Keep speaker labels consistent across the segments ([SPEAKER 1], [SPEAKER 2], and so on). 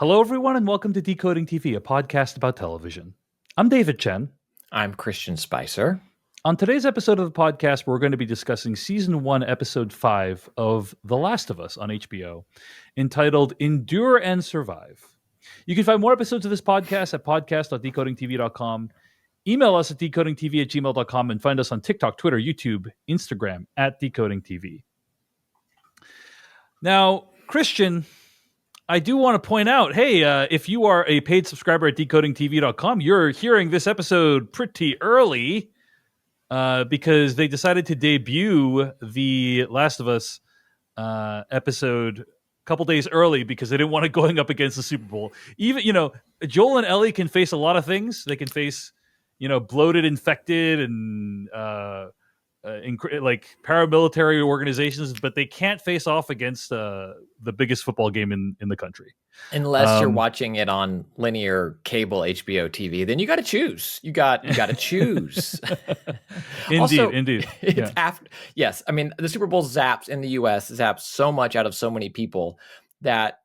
[SPEAKER 1] Hello, everyone, and welcome to Decoding TV, a podcast about television. I'm David Chen.
[SPEAKER 2] I'm Christian Spicer.
[SPEAKER 1] On today's episode of the podcast, we're going to be discussing Season 1, Episode 5 of The Last of Us on HBO, entitled Endure and Survive. You can find more episodes of this podcast at podcast.decodingtv.com. Email us at decodingtv@gmail.com and find us on TikTok, Twitter, YouTube, Instagram at decodingtv. Now, Christian, I do want to point out, hey, if you are a paid subscriber at decodingtv.com, you're hearing this episode pretty early because they decided to debut the Last of Us episode a couple days early because they didn't want it going up against the Super Bowl. Even, Joel and Ellie can face a lot of things. They can face, bloated, infected, and like paramilitary organizations, but they can't face off against the biggest football game in the country.
[SPEAKER 2] Unless you're watching it on linear cable HBO TV, then you got to choose. You got to choose.
[SPEAKER 1] Indeed.
[SPEAKER 2] It's after. Yes, I mean the Super Bowl zaps in the U.S. zaps so much out of so many people that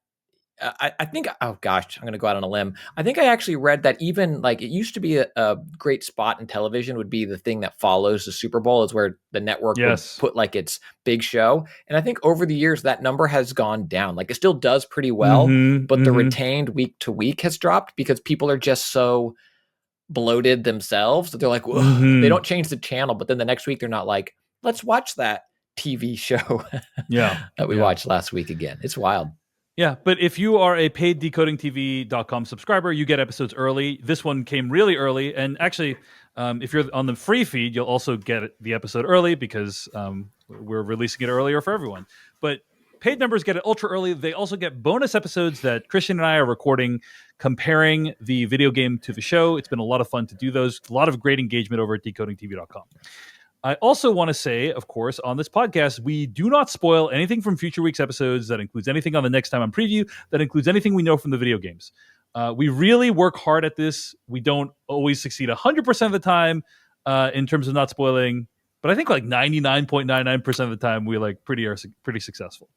[SPEAKER 2] I think. Oh gosh, I'm going to go out on a limb. I think I actually read that even like it used to be a great spot in television would be the thing that follows the Super Bowl is where the network would put like its big show. And I think over the years that number has gone down. Like it still does pretty well, but the retained week to week has dropped because people are just so bloated themselves that they're like, they don't change the channel, but then the next week they're not like, let's watch that TV show that we watched last week again. It's wild.
[SPEAKER 1] Yeah, but if you are a paid decodingtv.com subscriber, you get episodes early. This one came really early. And actually, if you're on the free feed, you'll also get the episode early because we're releasing it earlier for everyone. But paid members get it ultra early. They also get bonus episodes that Christian and I are recording comparing the video game to the show. It's been a lot of fun to do those. A lot of great engagement over at decodingtv.com. I also want to say, of course, on this podcast, we do not spoil anything from future week's episodes. That includes anything on the Next Time on Preview. That includes anything we know from the video games. We really work hard at this. We don't always succeed 100% of the time in terms of not spoiling. But I think like 99.99% of the time, we are pretty successful.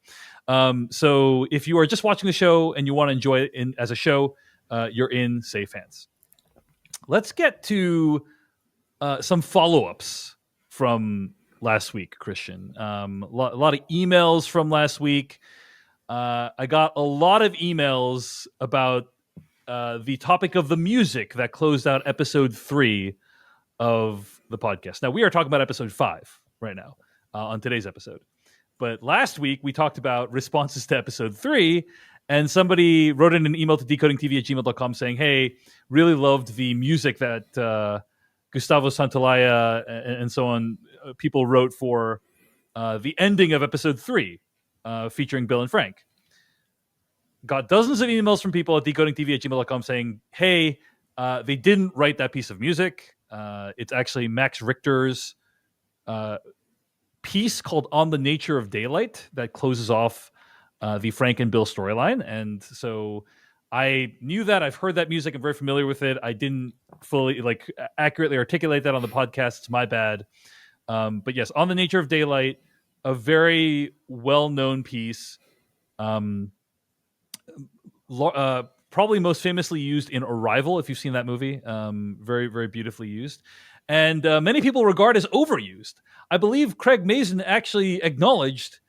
[SPEAKER 1] So if you are just watching the show and you want to enjoy it as a show, you're in safe hands. Let's get to some follow-ups from last week, Christian. A lot of emails from last week. I got a lot of emails about the topic of the music that closed out episode 3 of the podcast. Now, we are talking about episode 5 right now on today's episode. But last week, we talked about responses to episode 3, and somebody wrote in an email to decodingtv@gmail.com saying, hey, really loved the music that Gustavo Santaolalla and so on, people wrote for the ending of episode 3, featuring Bill and Frank. Got dozens of emails from people at decodingtv@gmail.com saying, hey, they didn't write that piece of music. It's actually Max Richter's piece called On the Nature of Daylight that closes off the Frank and Bill storyline. And so I knew that. I've heard that music. I'm very familiar with it. I didn't fully accurately articulate that on the podcast. It's my bad. But yes, On the Nature of Daylight, a very well-known piece. Probably most famously used in Arrival, if you've seen that movie. Very, very beautifully used. And many people regard as overused. I believe Craig Mazin actually acknowledged,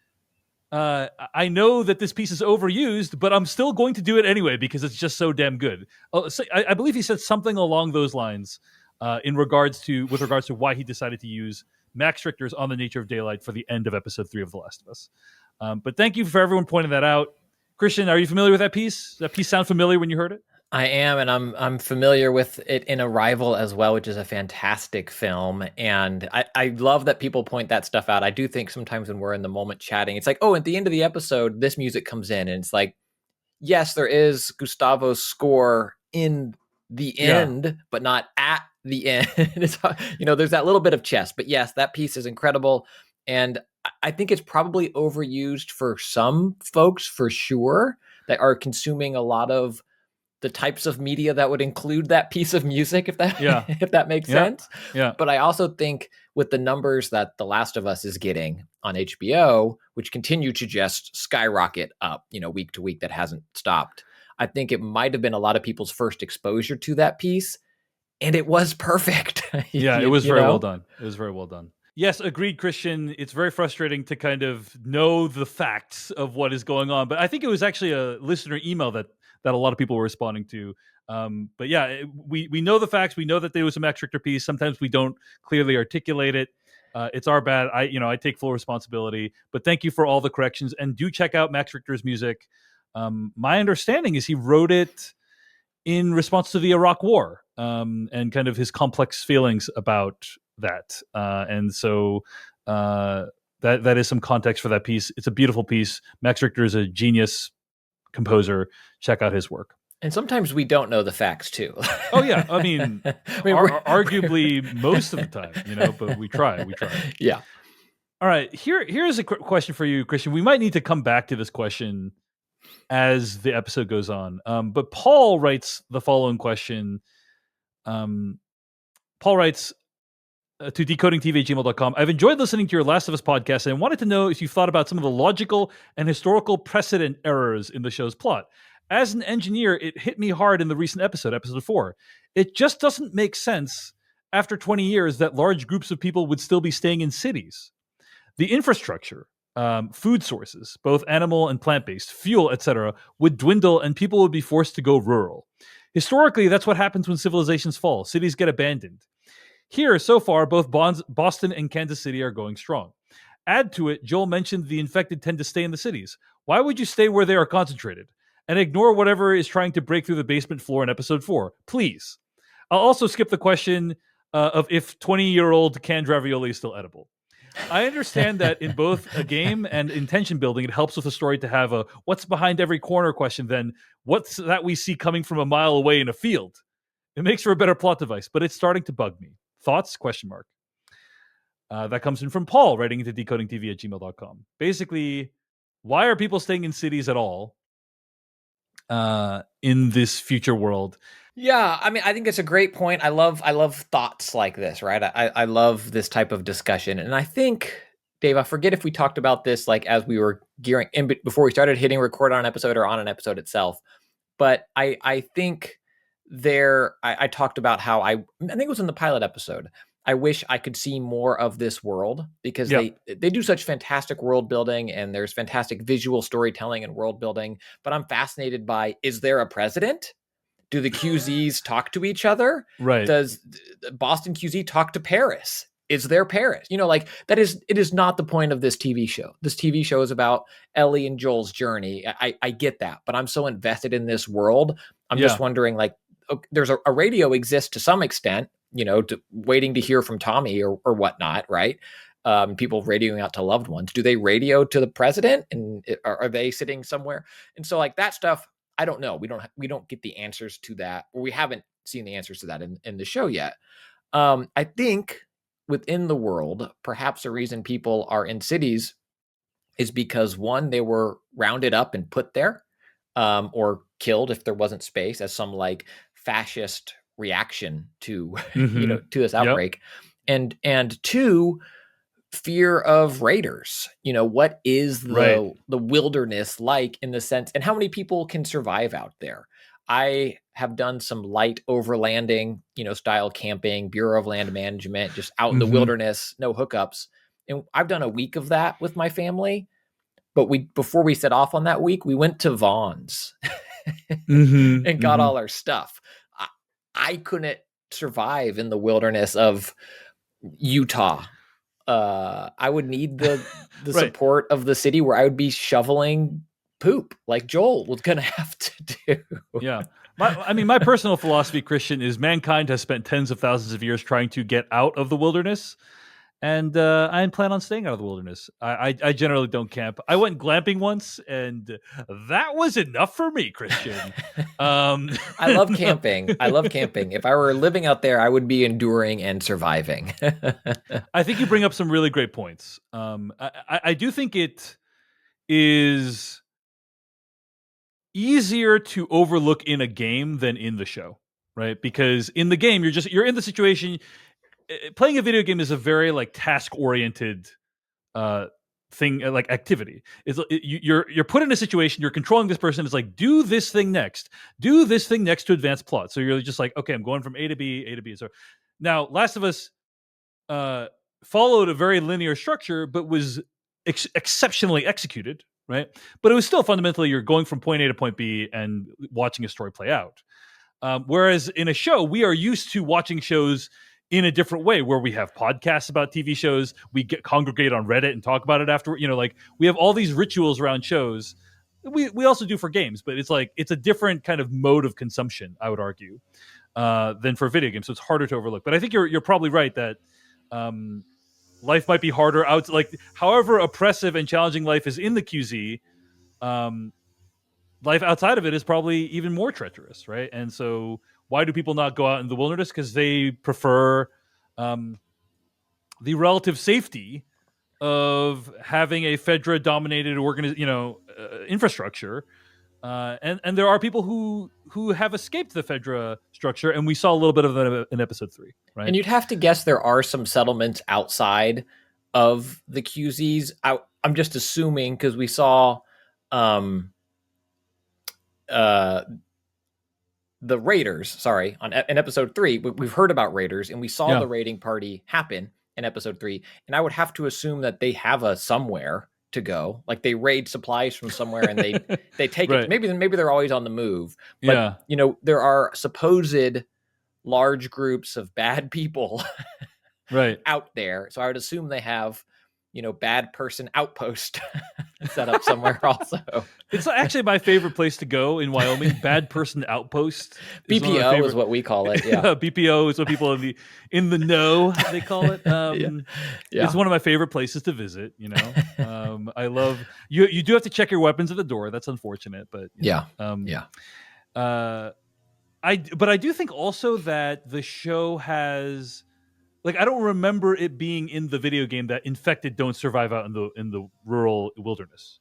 [SPEAKER 1] I know that this piece is overused, but I'm still going to do it anyway because it's just so damn good. So I believe he said something along those lines with regards to why he decided to use Max Richter's On the Nature of Daylight for the end of episode 3 of The Last of Us. But thank you for everyone pointing that out. Christian, are you familiar with that piece? Does that piece sound familiar when you heard it?
[SPEAKER 2] I am, and I'm familiar with it in Arrival as well, which is a fantastic film. And I love that people point that stuff out. I do think sometimes when we're in the moment chatting, it's like, oh, at the end of the episode, this music comes in. And it's like, yes, there is Gustavo's score in the end, but not at the end. It's, there's that little bit of chess. But yes, that piece is incredible. And I think it's probably overused for some folks, for sure, that are consuming a lot of the types of media that would include that piece of music, if that makes sense.
[SPEAKER 1] Yeah.
[SPEAKER 2] But I also think with the numbers that The Last of Us is getting on HBO, which continue to just skyrocket up, week to week, that hasn't stopped, I think it might have been a lot of people's first exposure to that piece, and it was perfect.
[SPEAKER 1] Yeah, it was
[SPEAKER 2] You
[SPEAKER 1] very well
[SPEAKER 2] know?
[SPEAKER 1] done. It was very well done. Yes, agreed, Christian. It's very frustrating to kind of know the facts of what is going on, but I think it was actually a listener email that a lot of people were responding to. But yeah, we know the facts. We know that there was a Max Richter piece. Sometimes we don't clearly articulate it. It's our bad. I take full responsibility. But thank you for all the corrections, and do check out Max Richter's music. My understanding is he wrote it in response to the Iraq War, and kind of his complex feelings about that. And so that is some context for that piece. It's a beautiful piece. Max Richter is a genius composer. Check out his work.
[SPEAKER 2] And sometimes we don't know the facts too.
[SPEAKER 1] Oh yeah, I mean, arguably most of the time, but we try.
[SPEAKER 2] Yeah.
[SPEAKER 1] All right, here's a question for you, Christian. We might need to come back to this question as the episode goes on. But Paul writes the following question. Paul writes to decodingtv@gmail.com. I've enjoyed listening to your Last of Us podcast and wanted to know if you've thought about some of the logical and historical precedent errors in the show's plot. As an engineer, it hit me hard in the recent episode 4. It just doesn't make sense after 20 years that large groups of people would still be staying in cities. The infrastructure, food sources, both animal and plant-based, fuel, etc., would dwindle and people would be forced to go rural. Historically, that's what happens when civilizations fall. Cities get abandoned. Here, so far, both Boston and Kansas City are going strong. Add to it, Joel mentioned the infected tend to stay in the cities. Why would you stay where they are concentrated? And ignore whatever is trying to break through the basement floor in episode 4. Please. I'll also skip the question of if 20-year-old canned ravioli is still edible. I understand that in both a game and intention building, it helps with the story to have a what's behind every corner question than what's that we see coming from a mile away in a field. It makes for a better plot device, but it's starting to bug me. Thoughts? Question mark. That comes in from Paul, writing into decodingtv@gmail.com. Basically, why are people staying in cities at all in this future world?
[SPEAKER 2] Yeah, I mean, I think it's a great point. I love thoughts like this, right? I love this type of discussion, and I think, Dave, I forget if we talked about this like as we were gearing in before we started hitting record on an episode or on an episode itself. But I think I talked about how I think it was in the pilot episode. I wish I could see more of this world because they do such fantastic world building and there's fantastic visual storytelling and world building. But I'm fascinated by, is there a president? Do the QZs talk to each other?
[SPEAKER 1] Right.
[SPEAKER 2] Does Boston QZ talk to Paris? Is there Paris? It is not the point of this TV show. This TV show is about Ellie and Joel's journey. I get that, but I'm so invested in this world. I'm just wondering, there's a radio exists to some extent, waiting to hear from Tommy or whatnot, right? People radioing out to loved ones. Do they radio to the president? And are they sitting somewhere? And so that stuff, I don't know. We don't get the answers to that, or we haven't seen the answers to that in the show yet. I think within the world, perhaps the reason people are in cities is because, one, they were rounded up and put there, or killed if there wasn't space, as some fascist reaction to to this outbreak, and two, fear of raiders. What is the wilderness like, in the sense, and how many people can survive out there? I have done some light overlanding, style camping, Bureau of Land Management, just out in the wilderness, no hookups. And I've done a week of that with my family. But before we set off on that week, we went to Vaughn's and got all our stuff. I couldn't survive in the wilderness of Utah. I would need the support of the city, where I would be shoveling poop like Joel was going to have to do.
[SPEAKER 1] Yeah. My personal philosophy, Christian, is mankind has spent tens of thousands of years trying to get out of the wilderness. And I plan on staying out of the wilderness. I generally don't camp. I went glamping once, and that was enough for me, Christian.
[SPEAKER 2] I love camping. If I were living out there, I would be enduring and surviving.
[SPEAKER 1] I think you bring up some really great points. I do think it is easier to overlook in a game than in the show, right? Because in the game, you're in the situation. Playing a video game is a very task oriented thing, like activity. You're put in a situation, you're controlling this person. It's like, do this thing next, to advance plot. So you're just like, okay, I'm going from A to B, A to B. So now Last of Us followed a very linear structure, but was exceptionally executed, right? But it was still fundamentally, you're going from point A to point B and watching a story play out. Whereas in a show, we are used to watching shows in a different way, where we have podcasts about TV shows, we congregate on Reddit and talk about it after. Like we have all these rituals around shows. We also do for games, but it's like it's a different kind of mode of consumption, I would argue, than for video games. So it's harder to overlook. But I think you're probably right that life might be harder out. Like however oppressive and challenging life is in the QZ, life outside of it is probably even more treacherous, right? And so why do people not go out in the wilderness? Because they prefer the relative safety of having a Fedra-dominated infrastructure. And there are people who have escaped the Fedra structure, and we saw a little bit of that in episode 3, right?
[SPEAKER 2] And you'd have to guess there are some settlements outside of the QZs. I'm just assuming because we saw the Raiders, in episode 3, we've heard about Raiders, and we saw the raiding party happen in episode 3. And I would have to assume that they have a somewhere to go. Like they raid supplies from somewhere and they take it. Maybe they're always on the move. But, there are supposed large groups of bad people out there. So I would assume they have, bad person outpost set up somewhere also.
[SPEAKER 1] It's actually my favorite place to go in Wyoming. Bad person outpost.
[SPEAKER 2] BPO is what we call it. Yeah.
[SPEAKER 1] BPO is what people in the know, they call it. It's one of my favorite places to visit. I love you do have to check your weapons at the door. That's unfortunate, but I do think also that the show has, like, I don't remember it being in the video game that infected don't survive out in the rural wilderness.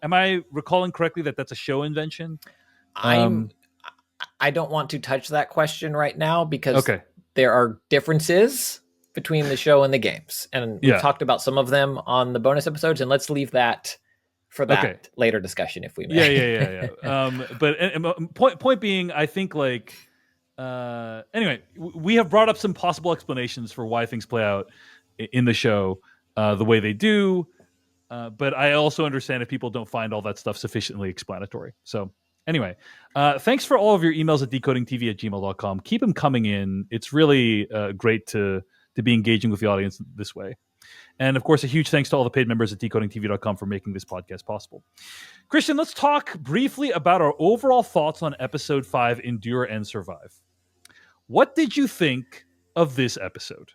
[SPEAKER 1] Am I recalling correctly that that's a show invention?
[SPEAKER 2] I don't want to touch that question right now because there are differences between the show and the games, and we've talked about some of them on the bonus episodes, and let's leave that for that later discussion if we may.
[SPEAKER 1] But point being, I think like. Anyway, we have brought up some possible explanations for why things play out in the show the way they do, but I also understand if people don't find all that stuff sufficiently explanatory. So anyway, thanks for all of your emails at decodingtv@gmail.com. Keep them coming in. It's really great to be engaging with the audience this way. And of course, a huge thanks to all the paid members at decodingtv.com for making this podcast possible. Christian, let's talk briefly about our overall thoughts on episode 5, Endure and Survive. What did you think of this episode?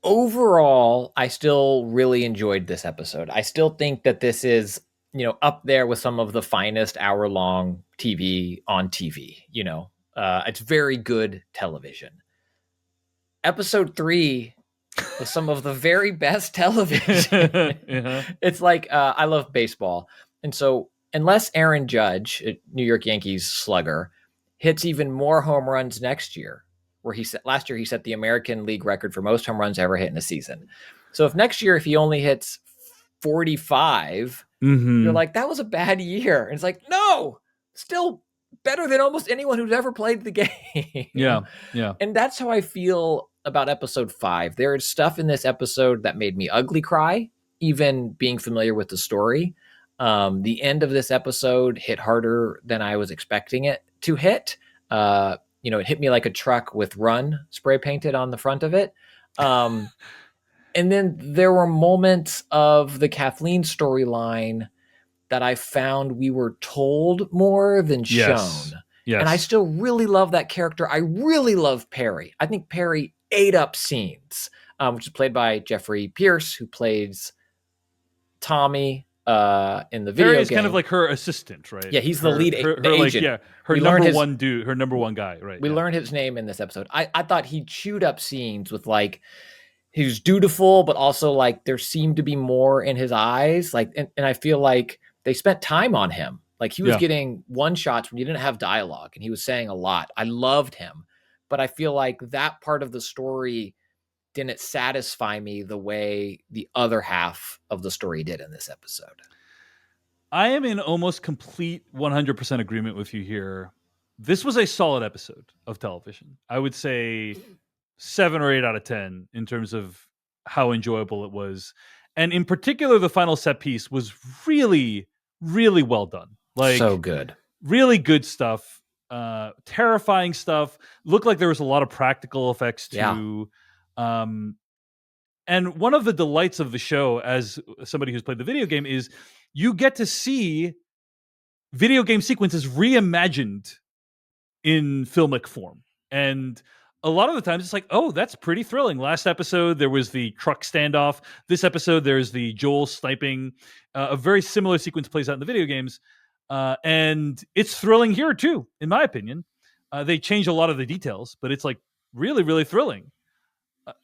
[SPEAKER 2] Overall, I still really enjoyed this episode. I still think that this is, up there with some of the finest hour-long TV on TV. It's very good television. Episode 3 was some of the very best television. It's like, I love baseball. And so unless Aaron Judge, New York Yankees slugger, hits even more home runs next year, where last year he set the American League record for most home runs ever hit in a season. So if he only hits 45, you're like, that was a bad year. And it's like, no, still better than almost anyone who's ever played the game.
[SPEAKER 1] Yeah.
[SPEAKER 2] And that's how I feel about episode 5. There is stuff in this episode that made me ugly cry, even being familiar with the story. The end of this episode hit harder than I was expecting it to hit. It hit me like a truck with "run" spray painted on the front of it. And then there were moments of the Kathleen storyline that I found we were told more than shown.
[SPEAKER 1] Yes.
[SPEAKER 2] And I still really love that character. I really love Perry. I think Perry ate up scenes, which is played by Jeffrey Pierce, who plays Tommy in the video
[SPEAKER 1] Perry is
[SPEAKER 2] game.
[SPEAKER 1] kind of like her assistant, right?
[SPEAKER 2] Yeah, he's the lead agent.
[SPEAKER 1] Like, her number one dude, her number one guy, right?
[SPEAKER 2] We learned his name in this episode. I thought he chewed up scenes with, like, he was dutiful, but also like there seemed to be more in his eyes. Like, and I feel like they spent time on him. Like he was getting one shots when you didn't have dialogue and he was saying a lot. I loved him, but I feel like that part of the story didn't satisfy me the way the other half of the story did in this episode.
[SPEAKER 1] I am in almost complete 100% agreement with you here. This was a solid episode of television. I would say 7 or 8 out of 10 in terms of how enjoyable it was. And in particular, the final set piece was really, really well done. Like,
[SPEAKER 2] so good.
[SPEAKER 1] Really good stuff. Terrifying stuff. Looked like there was a lot of practical effects too. Yeah. And one of the delights of the show, as somebody who's played the video game, is you get to see video game sequences reimagined in filmic form. And a lot of the times it's like, oh, that's pretty thrilling. Last episode, there was the truck standoff. This episode, there's the Joel sniping. A very similar sequence plays out in the video games. And it's thrilling here too, in my opinion. They change a lot of the details, but it's like really, really thrilling.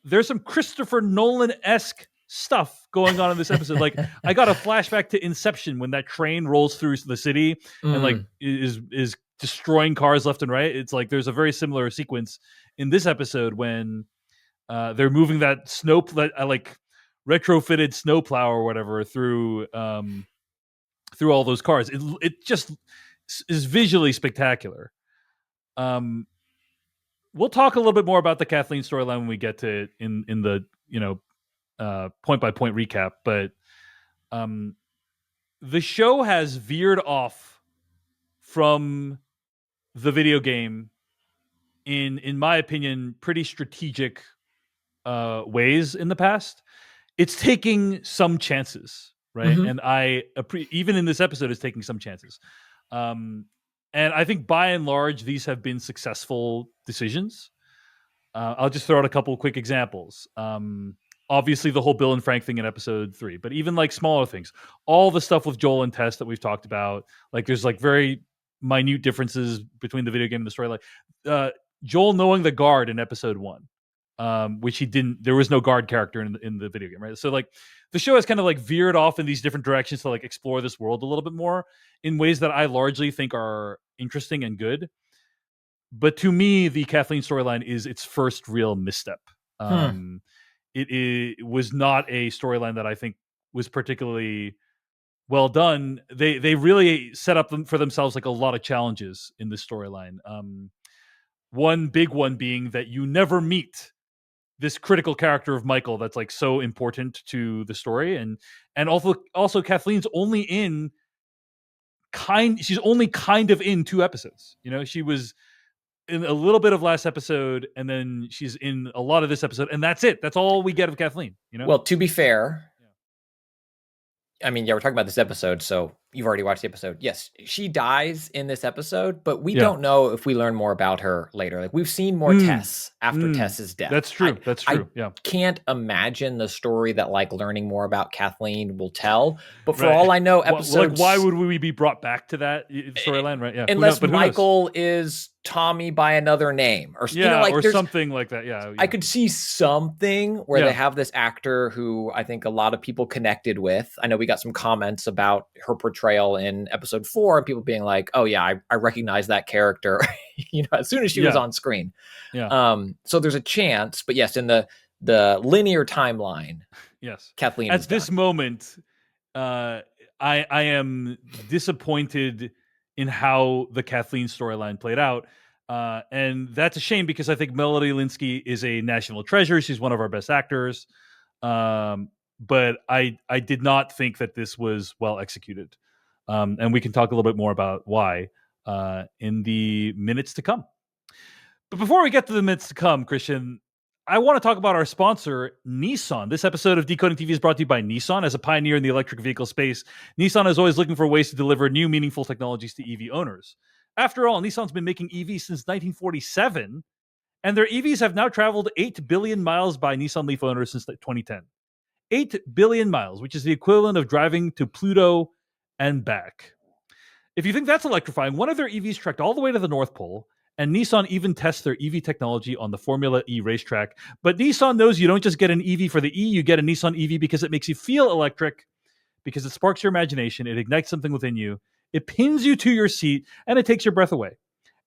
[SPEAKER 1] There's some Christopher Nolan-esque stuff going on in this episode. Like, I got a flashback to Inception when that train rolls through the city and like is destroying cars left and right. It's like there's a very similar sequence in this episode when they're moving that like retrofitted snowplow or whatever through all those cars. It just is visually spectacular. We'll talk a little bit more about the Kathleen storyline when we get to it in the point by point recap. But the show has veered off from the video game in my opinion, pretty strategic ways in the past. It's taking some chances, right?
[SPEAKER 2] Mhm.
[SPEAKER 1] And even in this episode, is taking some chances. And I think by and large, these have been successful decisions. I'll just throw out a couple of quick examples. Obviously, the whole Bill and Frank thing in episode 3, but even like smaller things, all the stuff with Joel and Tess that we've talked about, like there's like very minute differences between the video game and the story. Like Joel knowing the guard in episode 1, which he didn't. There was no guard character in the video game, right? So like the show has kind of like veered off in these different directions to like explore this world a little bit more in ways that I largely think are interesting and good. But to me, the Kathleen storyline is its first real misstep. It was not a storyline that I think was particularly well done. They really set up for themselves like a lot of challenges in this storyline. One big one being that you never meet this critical character of Michael that's like so important to the story, and also Kathleen's only she's only kind of in 2 episodes. You know, she was in a little bit of last episode, and then she's in a lot of this episode, and that's it. That's all we get of Kathleen. You know.
[SPEAKER 2] Well, to be fair, I mean, yeah, we're talking about this episode, so you've already watched the episode. Yes, she dies in this episode, but we don't know if we learn more about her later. Like, we've seen more Tess after Tess's death.
[SPEAKER 1] That's true. That's true.
[SPEAKER 2] I can't imagine the story that like learning more about Kathleen will tell. But for all I know, episodes,
[SPEAKER 1] like, why would we be brought back to that storyline? Right? Yeah.
[SPEAKER 2] Unless Michael is Tommy by another name, or
[SPEAKER 1] or something like that. Yeah.
[SPEAKER 2] I could see something where they have this actor who I think a lot of people connected with. I know we got some comments about her portrayal in episode 4, and people being like, "Oh yeah, I recognize that character," as soon as she was on screen.
[SPEAKER 1] Yeah.
[SPEAKER 2] So there's a chance, but yes, in the linear timeline,
[SPEAKER 1] yes,
[SPEAKER 2] Kathleen.
[SPEAKER 1] At this moment, I am disappointed in how the Kathleen storyline played out. And that's a shame because I think Melody Linsky is a national treasure. She's one of our best actors. But I did not think that this was well executed. And we can talk a little bit more about why in the minutes to come. But before we get to the minutes to come, Christian, I want to talk about our sponsor, Nissan. This episode of Decoding TV is brought to you by Nissan. As a pioneer in the electric vehicle space, Nissan is always looking for ways to deliver new, meaningful technologies to EV owners. After all, Nissan's been making EVs since 1947, and their EVs have now traveled 8 billion miles by Nissan Leaf owners since 2010. 8 billion miles, which is the equivalent of driving to Pluto and back. If you think that's electrifying, one of their EVs trekked all the way to the North Pole, and Nissan even tests their EV technology on the Formula E racetrack. But Nissan knows you don't just get an EV for the E, you get a Nissan EV because it makes you feel electric, because it sparks your imagination, it ignites something within you, it pins you to your seat, and it takes your breath away.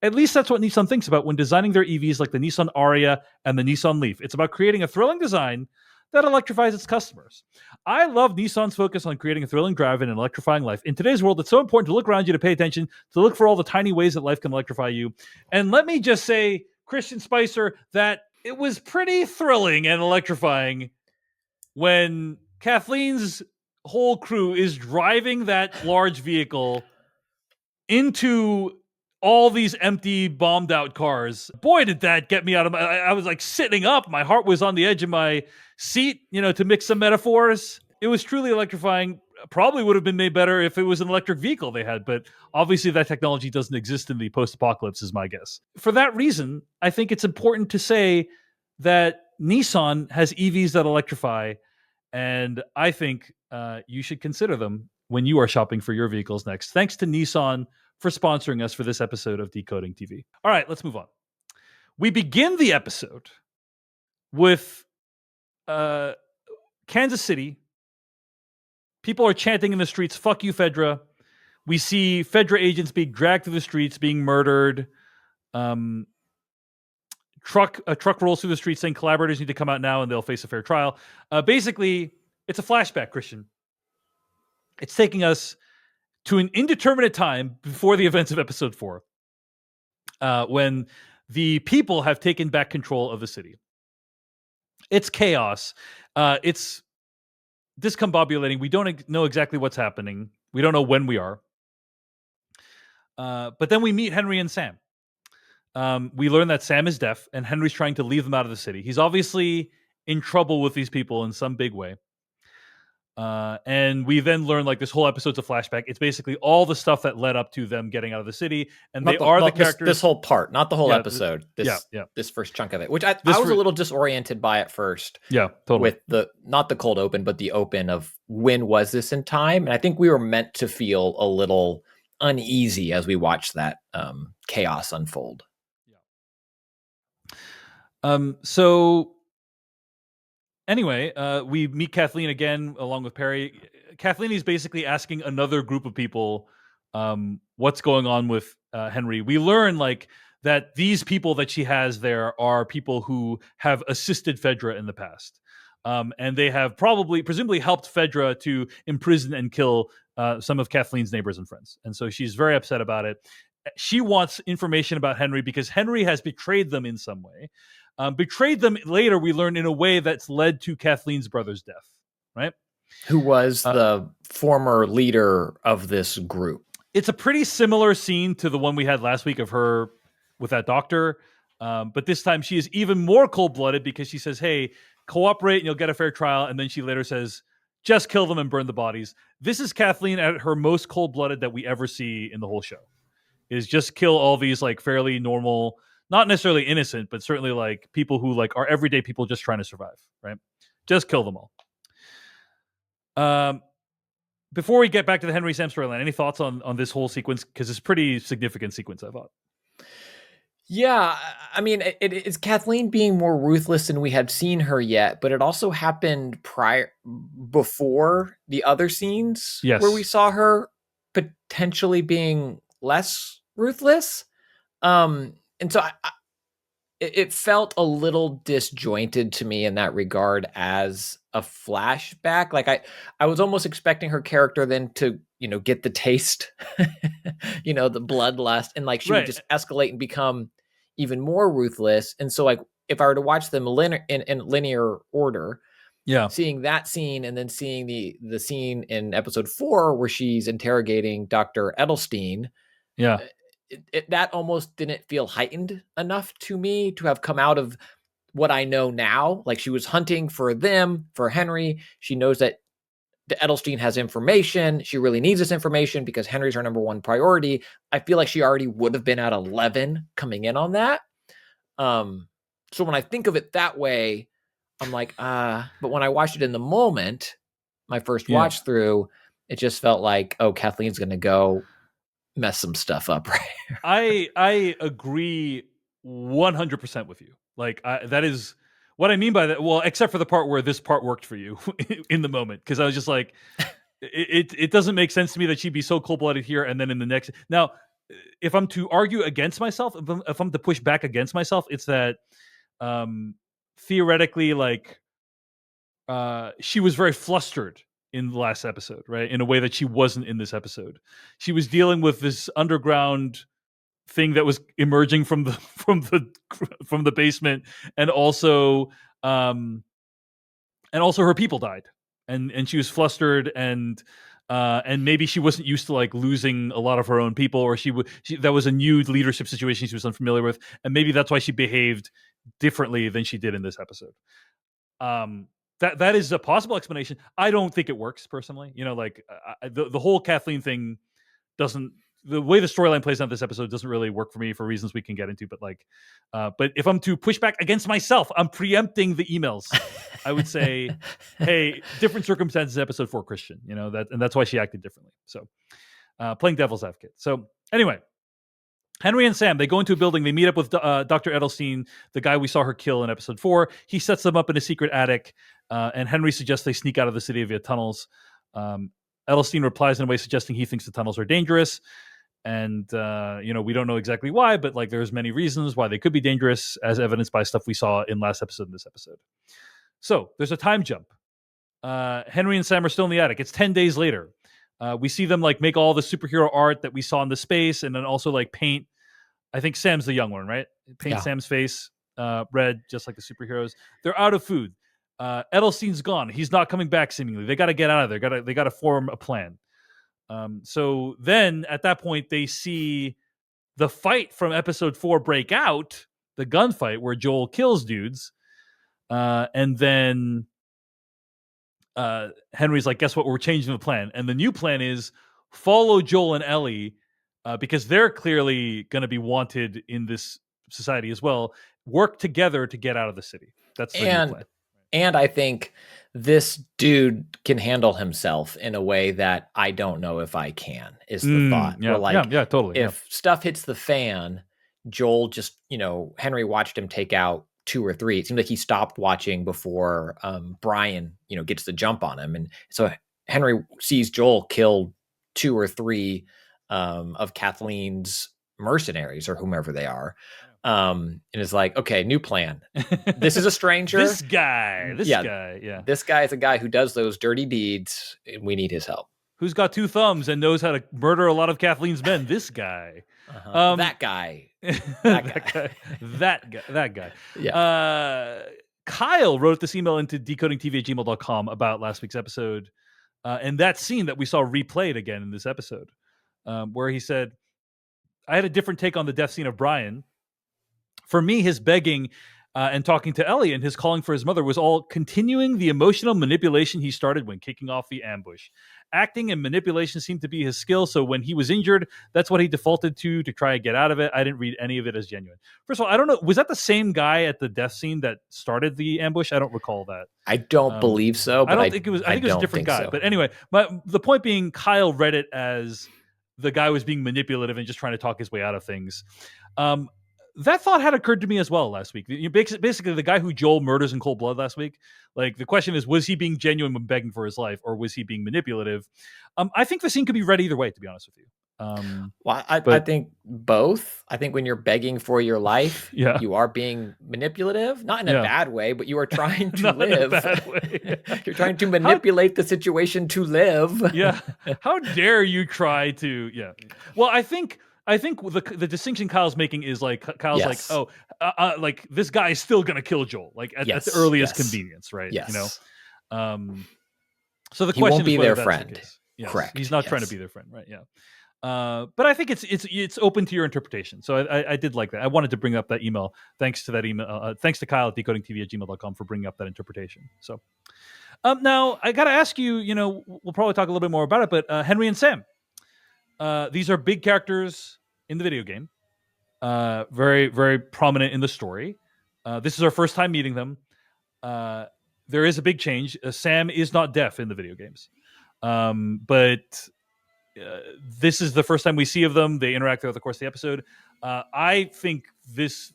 [SPEAKER 1] At least that's what Nissan thinks about when designing their EVs like the Nissan Ariya and the Nissan Leaf. It's about creating a thrilling design that electrifies its customers. I love Nissan's focus on creating a thrilling drive and an electrifying life. In today's world, it's so important to look around you, to pay attention, to look for all the tiny ways that life can electrify you. And let me just say, Christian Spicer, that it was pretty thrilling and electrifying when Kathleen's whole crew is driving that large vehicle into all these empty, bombed out cars. Boy, did that get me out of my... I was like sitting up. My heart was on the edge of my seat, to mix some metaphors. It was truly electrifying. Probably would have been made better if it was an electric vehicle they had, but obviously that technology doesn't exist in the post-apocalypse, is my guess. For that reason, I think it's important to say that Nissan has EVs that electrify, and I think you should consider them when you are shopping for your vehicles next. Thanks to Nissan for sponsoring us for this episode of Decoding TV. All right, let's move on. We begin the episode with Kansas City. People are chanting in the streets, "Fuck you, Fedra." We see Fedra agents being dragged through the streets, being murdered. A truck rolls through the streets saying collaborators need to come out now and they'll face a fair trial. Basically, it's a flashback, Christian. It's taking us to an indeterminate time before the events of episode 4, when the people have taken back control of the city. It's chaos. It's discombobulating. We don't know exactly what's happening. We don't know when we are. But then we meet Henry and Sam. We learn that Sam is deaf and Henry's trying to leave them out of the city. He's obviously in trouble with these people in some big way. And we then learn this whole episode's a flashback. It's basically all the stuff that led up to them getting out of the city. And the characters.
[SPEAKER 2] This whole part, not the whole episode. This first chunk of it, which I was a little disoriented by at first.
[SPEAKER 1] Yeah, totally.
[SPEAKER 2] With not the cold open, but the open of when was this in time? And I think we were meant to feel a little uneasy as we watched that chaos unfold.
[SPEAKER 1] Yeah. So anyway, we meet Kathleen again along with Perry. Kathleen is basically asking another group of people what's going on with Henry. We learn that these people that she has there are people who have assisted Fedra in the past. And they have presumably helped Fedra to imprison and kill some of Kathleen's neighbors and friends. And so she's very upset about it. She wants information about Henry because Henry has betrayed them in some way. Betrayed them later, we learn, in a way that's led to Kathleen's brother's death, right?
[SPEAKER 2] Who was the former leader of this group. It's
[SPEAKER 1] a pretty similar scene to the one we had last week of her with that doctor. But this time she is even more cold-blooded because she says, hey, cooperate and you'll get a fair trial. And then she later says, just kill them and burn the bodies. This is Kathleen at her most cold-blooded that we ever see in the whole show. Is just kill all these fairly normal, not necessarily innocent, but certainly people who are everyday people just trying to survive, right? Just kill them all. Before we get back to the Henry Sam storyline, any thoughts on this whole sequence? Because it's a pretty significant sequence, I thought.
[SPEAKER 2] Yeah, I mean, it's Kathleen being more ruthless than we had seen her yet, but it also happened before the other scenes where we saw her potentially being less ruthless. And so it felt a little disjointed to me in that regard as a flashback. I was almost expecting her character then to, get the taste, the bloodlust, and she would just escalate and become even more ruthless. And so if I were to watch them in linear order, seeing that scene and then seeing the scene in episode 4 where she's interrogating Dr. Edelstein, that almost didn't feel heightened enough to me to have come out of what I know now. She was hunting for Henry. She knows that the Edelstein has information. She really needs this information because Henry's her number one priority. I feel like she already would have been at 11 coming in on that. So when I think of it that way, I'm but when I watched it in the moment, my first watch through, it just felt like, oh, Kathleen's going to go mess some stuff up, right?
[SPEAKER 1] I agree 100% with you. That is what I mean by that. Well, except for the part where this part worked for you in the moment, because I was just it doesn't make sense to me that she'd be so cold-blooded here and then in the next. Now, if I'm to argue against myself, if I'm to push back against myself, it's that theoretically, like she was very flustered in the last episode, right? In a way that she wasn't in this episode. She was dealing with this underground thing that was emerging from the from the basement, and also her people died, and she was flustered, and maybe she wasn't used to like losing a lot of her own people, or that was a new leadership situation she was unfamiliar with, and maybe that's why she behaved differently than she did in this episode. That is a possible explanation. I don't think it works personally. Like the whole Kathleen thing doesn't. The way the storyline plays out this episode doesn't really work for me for reasons we can get into. But but if I'm to push back against myself, I'm preempting the emails. I would say, hey, different circumstances. Episode 4, Christian. And that's why she acted differently. So playing devil's advocate. So anyway. Henry and Sam, they go into a building. They meet up with Dr. Edelstein, the guy we saw her kill in episode 4. He sets them up in a secret attic, and Henry suggests they sneak out of the city via tunnels. Edelstein replies in a way suggesting he thinks the tunnels are dangerous. And, we don't know exactly why, but like there's many reasons why they could be dangerous, as evidenced by stuff we saw in last episode and this episode. So there's a time jump. Henry and Sam are still in the attic. It's 10 days later. We see them like make all the superhero art that we saw in the space, and then also like paint. I think Sam's the young one, right? Paint Sam's face red, just like the superheroes. They're out of food. Edelstein's gone. He's not coming back. Seemingly, they got to get out of there. They got to form a plan. So then, at that point, they see the fight from episode 4 break out. The gunfight where Joel kills dudes, and then. Henry's like, guess what? We're changing the plan. And the new plan is follow Joel and Ellie because they're clearly going to be wanted in this society as well. Work together to get out of the city. That's the new plan.
[SPEAKER 2] And I think this dude can handle himself in a way that I don't know if I can, is the thought.
[SPEAKER 1] Yeah, totally.
[SPEAKER 2] If stuff hits the fan, Joel just, Henry watched him take out 2 or 3. It seemed like he stopped watching before Brian, gets the jump on him. And so Henry sees Joel kill 2 or 3 of Kathleen's mercenaries or whomever they are. And is like, okay, new plan. This is a stranger.
[SPEAKER 1] This guy.
[SPEAKER 2] This guy is a guy who does those dirty deeds, and we need his help.
[SPEAKER 1] Who's got 2 thumbs and knows how to murder a lot of Kathleen's men. This guy.
[SPEAKER 2] That guy.
[SPEAKER 1] That guy. Yeah. Kyle wrote this email into decodingtv@gmail.com about last week's episode. And that scene that we saw replayed again in this episode, where he said, I had a different take on the death scene of Brian. For me, his begging and talking to Ellie and his calling for his mother was all continuing the emotional manipulation he started when kicking off the ambush. Acting and manipulation seemed to be his skill, so when he was injured, that's what he defaulted to try and get out of it. I didn't read any of it as genuine. First of all, I don't know, was that the same guy at the death scene that started the ambush? I don't recall that.
[SPEAKER 2] I don't believe so. But
[SPEAKER 1] I think it was a different guy. So. But anyway, the point being, Kyle read it as the guy was being manipulative and just trying to talk his way out of things. That thought had occurred to me as well last week. Basically, the guy who Joel murders in cold blood last week, like the question is, was he being genuine when begging for his life, or was he being manipulative? I think the scene could be read either way, to be honest with you.
[SPEAKER 2] I think both. I think when you're begging for your life, you are being manipulative, not in a bad way, but you are trying to live. In a bad way. You're trying to manipulate the situation to live.
[SPEAKER 1] Yeah. How dare you try to? Yeah. Well, I think the distinction Kyle's making is like Kyle's like, oh, like this guy is still gonna kill Joel, like at the earliest convenience, right?
[SPEAKER 2] Yes.
[SPEAKER 1] So the question
[SPEAKER 2] won't be
[SPEAKER 1] is
[SPEAKER 2] their friend.
[SPEAKER 1] Yes.
[SPEAKER 2] Correct.
[SPEAKER 1] He's not trying to be their friend, right? Yeah. But I think it's open to your interpretation. So I did like that. I wanted to bring up that email. Thanks to that email. Thanks to Kyle at decodingtv@gmail.com for bringing up that interpretation. So now I got to ask you. We'll probably talk a little bit more about it. But Henry and Sam. These are big characters in the video game, very, very prominent in the story. This is our first time meeting them. There is a big change. Sam is not deaf in the video games, but this is the first time we see of them. They interact throughout the course of the episode. I think these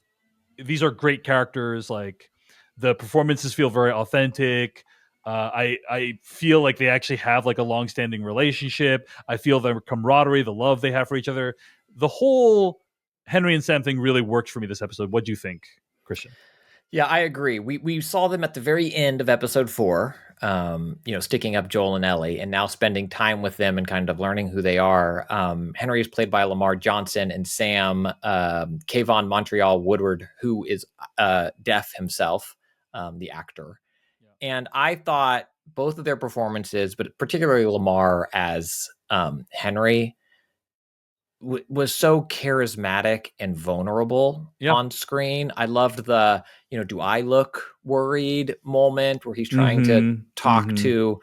[SPEAKER 1] are great characters. Like the performances feel very authentic. I feel like they actually have like a long-standing relationship. I feel their camaraderie, the love they have for each other. the whole Henry and Sam thing really worked for me this episode. What do you think, Christian?
[SPEAKER 2] Yeah, I agree. We saw them at the very end of episode 4, sticking up Joel and Ellie, and now spending time with them and kind of learning who they are. Henry is played by Lamar Johnson, and Sam, Kayvon Montreal Woodward, who is deaf himself, the actor. Yeah. And I thought both of their performances, but particularly Lamar as Henry, was so charismatic and vulnerable on screen. I loved the, do I look worried moment where he's trying to talk to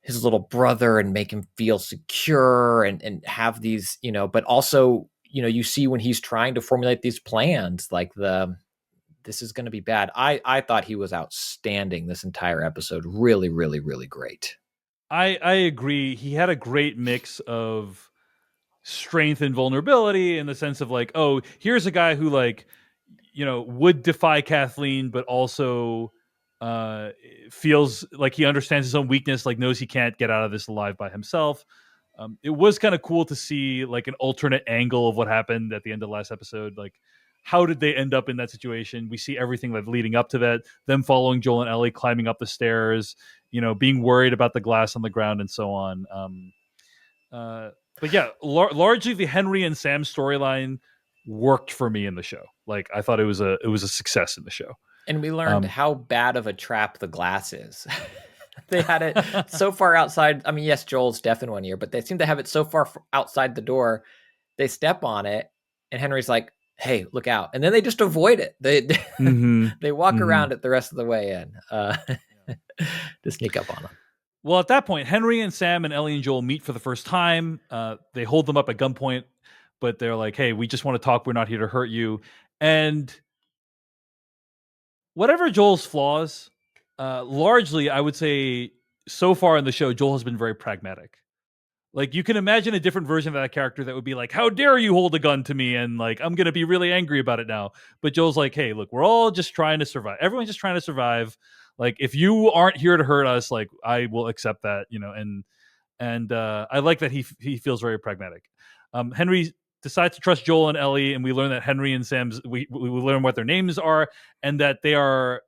[SPEAKER 2] his little brother and make him feel secure and have these, but also, you see when he's trying to formulate these plans, like this is going to be bad. I thought he was outstanding this entire episode. Really, really, really great.
[SPEAKER 1] I agree. He had a great mix of strength and vulnerability in the sense of like, oh, here's a guy who like, would defy Kathleen, but also feels like he understands his own weakness, like knows he can't get out of this alive by himself. It was kind of cool to see like an alternate angle of what happened at the end of the last episode. Like, how did they end up in that situation? We see everything like leading up to that, them following Joel and Ellie, climbing up the stairs, being worried about the glass on the ground and so on. But yeah, largely the Henry and Sam storyline worked for me in the show. Like I thought it was a success in the show.
[SPEAKER 2] And we learned how bad of a trap the glass is. They had it so far outside. I mean, yes, Joel's deaf in one ear, but they seem to have it so far outside the door. They step on it, and Henry's like, "Hey, look out!" And then they just avoid it. They walk around it the rest of the way in to sneak up on them.
[SPEAKER 1] Well, at that point, Henry and Sam and Ellie and Joel meet for the first time. They hold them up at gunpoint, but they're like, hey, we just want to talk. We're not here to hurt you. And whatever Joel's flaws, largely, I would say so far in the show, Joel has been very pragmatic. Like, you can imagine a different version of that character that would be like, how dare you hold a gun to me? And like, I'm going to be really angry about it now. But Joel's like, hey, look, we're all just trying to survive. Everyone's just trying to survive. Like, if you aren't here to hurt us, like, I will accept that, and I like that he feels very pragmatic. Henry decides to trust Joel and Ellie, and we learn that Henry and Sam's, we learn what their names are, and that they are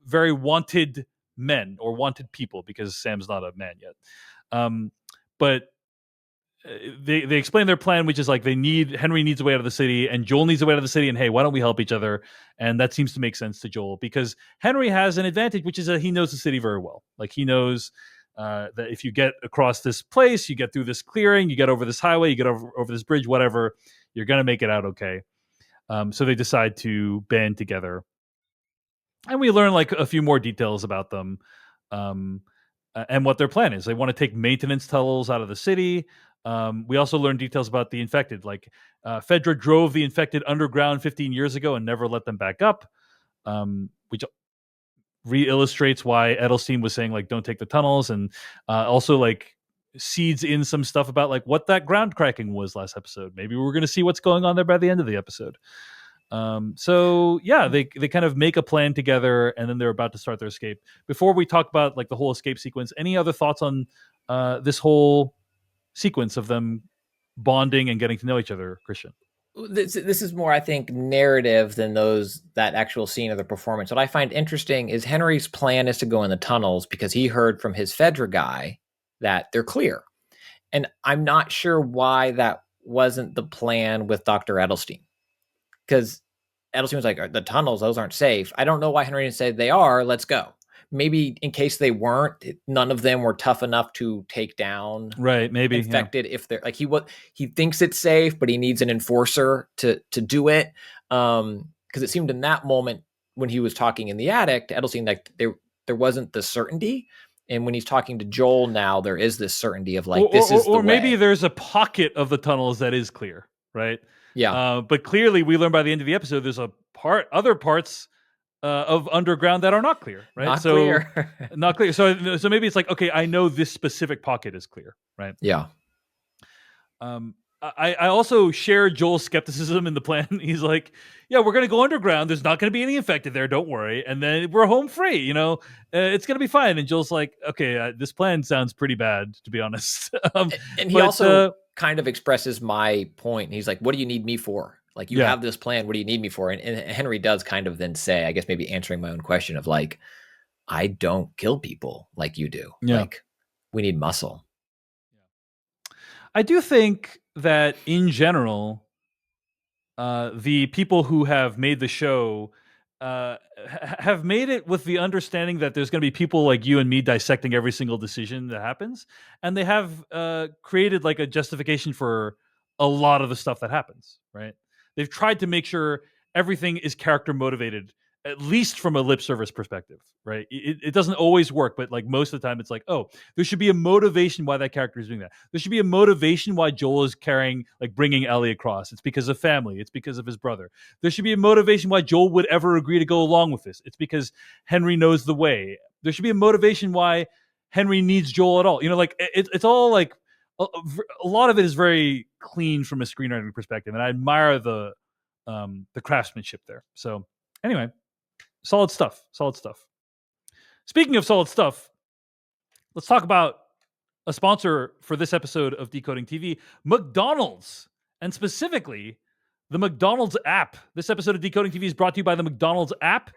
[SPEAKER 1] very wanted men or wanted people, because Sam's not a man yet. But they explain their plan, which is like Henry needs a way out of the city and Joel needs a way out of the city, and hey, why don't we help each other? And that seems to make sense to Joel because Henry has an advantage, which is that he knows the city very well. Like he knows that if you get across this place, you get through this clearing, you get over this highway, you get over this bridge, whatever, you're gonna make it out okay. So they decide to band together, and we learn like a few more details about them and what their plan is. They want to take maintenance tunnels out of the city. We also learned details about the infected. Like Fedra drove the infected underground 15 years ago and never let them back up, which re-illustrates why Edelstein was saying like don't take the tunnels, and also like seeds in some stuff about like what that ground cracking was last episode. Maybe we're going to see what's going on there by the end of the episode. So yeah, they kind of make a plan together, and then they're about to start their escape. Before we talk about like the whole escape sequence, any other thoughts on this whole sequence of them bonding and getting to know each other, Christian?
[SPEAKER 2] This is more, I think, narrative than that actual scene of the performance. What I find interesting is Henry's plan is to go in the tunnels because he heard from his Fedra guy that they're clear. And I'm not sure why that wasn't the plan with Dr. Edelstein. Because Edelstein was like, the tunnels, those aren't safe. I don't know why Henry didn't say they are, let's go. Maybe in case they weren't, none of them were tough enough to take down
[SPEAKER 1] maybe
[SPEAKER 2] infected. Yeah. If they're like he thinks it's safe, but he needs an enforcer to do it. Because it seemed in that moment when he was talking in the attic to Edelstein, like there wasn't the certainty. And when he's talking to Joel now, there is this certainty of like this is the way. Or
[SPEAKER 1] maybe there's a pocket of the tunnels that is clear, right?
[SPEAKER 2] Yeah.
[SPEAKER 1] But clearly, we learn by the end of the episode, there's other parts of underground that are not clear, right?
[SPEAKER 2] Not clear.
[SPEAKER 1] Not clear. So maybe it's like, okay, I know this specific pocket is clear, right?
[SPEAKER 2] Yeah.
[SPEAKER 1] I also share Joel's skepticism in the plan. He's like, yeah, we're going to go underground. There's not going to be any infected there. Don't worry. And then we're home free. It's going to be fine. And Joel's like, okay, this plan sounds pretty bad, to be honest.
[SPEAKER 2] And he
[SPEAKER 1] but
[SPEAKER 2] also kind of expresses my point. He's like, what do you need me for? Like, you
[SPEAKER 1] Yeah.
[SPEAKER 2] have this plan. What do you need me for? And Henry does kind of then say, I guess maybe answering my own question of like, I don't kill people like you do.
[SPEAKER 1] Yeah.
[SPEAKER 2] Like, we need muscle.
[SPEAKER 1] I do think that in general, the people who have made the show have made it with the understanding that there's going to be people like you and me dissecting every single decision that happens, and they have created like a justification for a lot of the stuff that happens. Right? They've tried to make sure everything is character motivated, at least from a lip service perspective. Right? It doesn't always work, but like most of the time, it's like, oh, there should be a motivation why that character is doing that. There should be a motivation why Joel is bringing Ellie across. It's because of family. It's because of his brother. There should be a motivation why Joel would ever agree to go along with this. It's because Henry knows the way. There should be a motivation why Henry needs Joel at all. It's all like a lot of it is very clean from a screenwriting perspective, and I admire the craftsmanship there. So anyway, solid stuff. Solid stuff. Speaking of solid stuff, let's talk about a sponsor for this episode of Decoding TV, McDonald's, and specifically the McDonald's app. This episode of Decoding TV is brought to you by the McDonald's app.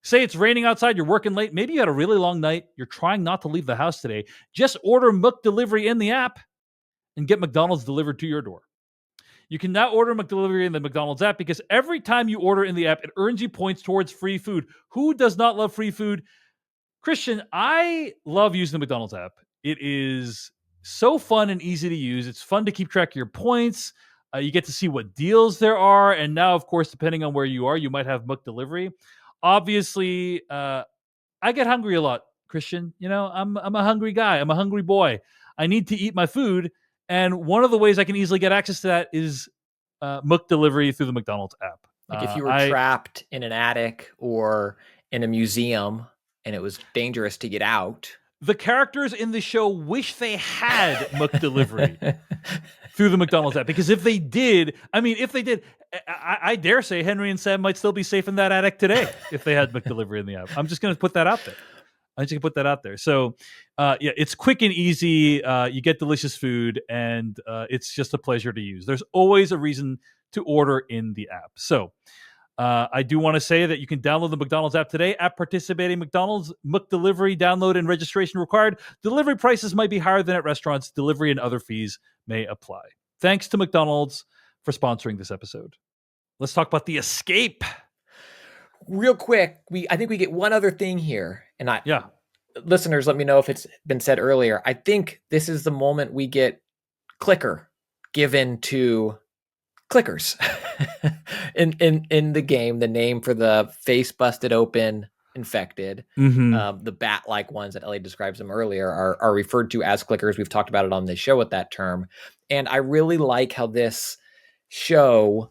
[SPEAKER 1] Say it's raining outside, you're working late, maybe you had a really long night, you're trying not to leave the house today. Just order McDelivery in the app and get McDonald's delivered to your door. You can now order McDelivery in the McDonald's app because every time you order in the app, it earns you points towards free food. Who does not love free food? Christian, I love using the McDonald's app. It is so fun and easy to use. It's fun to keep track of your points. You get to see what deals there are. And now, of course, depending on where you are, you might have McDelivery. Obviously, I get hungry a lot, Christian. I'm a hungry guy. I'm a hungry boy. I need to eat my food. And one of the ways I can easily get access to that is McDelivery through the McDonald's app.
[SPEAKER 2] Like if you were trapped in an attic or in a museum and it was dangerous to get out.
[SPEAKER 1] The characters in the show wish they had McDelivery through the McDonald's app, because if they did, I dare say Henry and Sam might still be safe in that attic today if they had McDelivery in the app. I'm just going to put that out there. So, it's quick and easy. You get delicious food, and it's just a pleasure to use. There's always a reason to order in the app. So, I do want to say that you can download the McDonald's app today. App participating McDonald's, McDelivery, download and registration required. Delivery prices might be higher than at restaurants. Delivery and other fees may apply. Thanks to McDonald's for sponsoring this episode. Let's talk about The Escape.
[SPEAKER 2] Real quick, I think we get one other thing here. And listeners, let me know if it's been said earlier. I think this is the moment we get clicker given to clickers. in the game, the name for the face busted open infected, the bat-like ones that Ellie describes them earlier are referred to as clickers. We've talked about it on the show with that term. And I really like how this show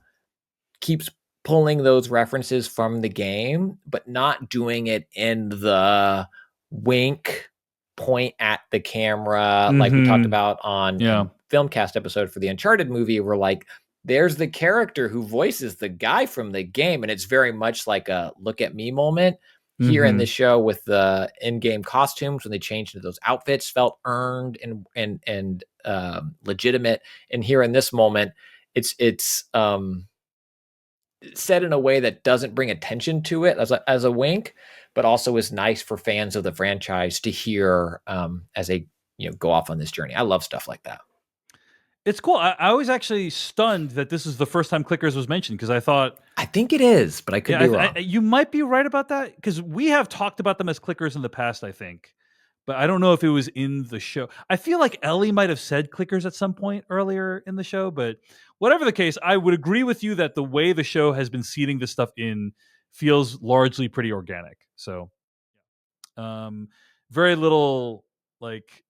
[SPEAKER 2] keeps pulling those references from the game, but not doing it in the wink, point at the camera, like we talked about on Filmcast episode for the Uncharted movie, where like, there's the character who voices the guy from the game, and it's very much like a look at me moment. Here in the show with the in-game costumes, when they changed into those outfits, felt earned and legitimate. And here in this moment, it's said in a way that doesn't bring attention to it as a wink, but also is nice for fans of the franchise to hear as they go off on this journey. I love stuff like that.
[SPEAKER 1] It's cool. I was actually stunned that this is the first time clickers was mentioned, because I
[SPEAKER 2] think it is, but I could be wrong.
[SPEAKER 1] You might be right about that, because we have talked about them as clickers in the past, I think. But I don't know if it was in the show. I feel like Ellie might have said clickers at some point earlier in the show, but whatever the case, I would agree with you that the way the show has been seeding this stuff in feels largely pretty organic. So very little like...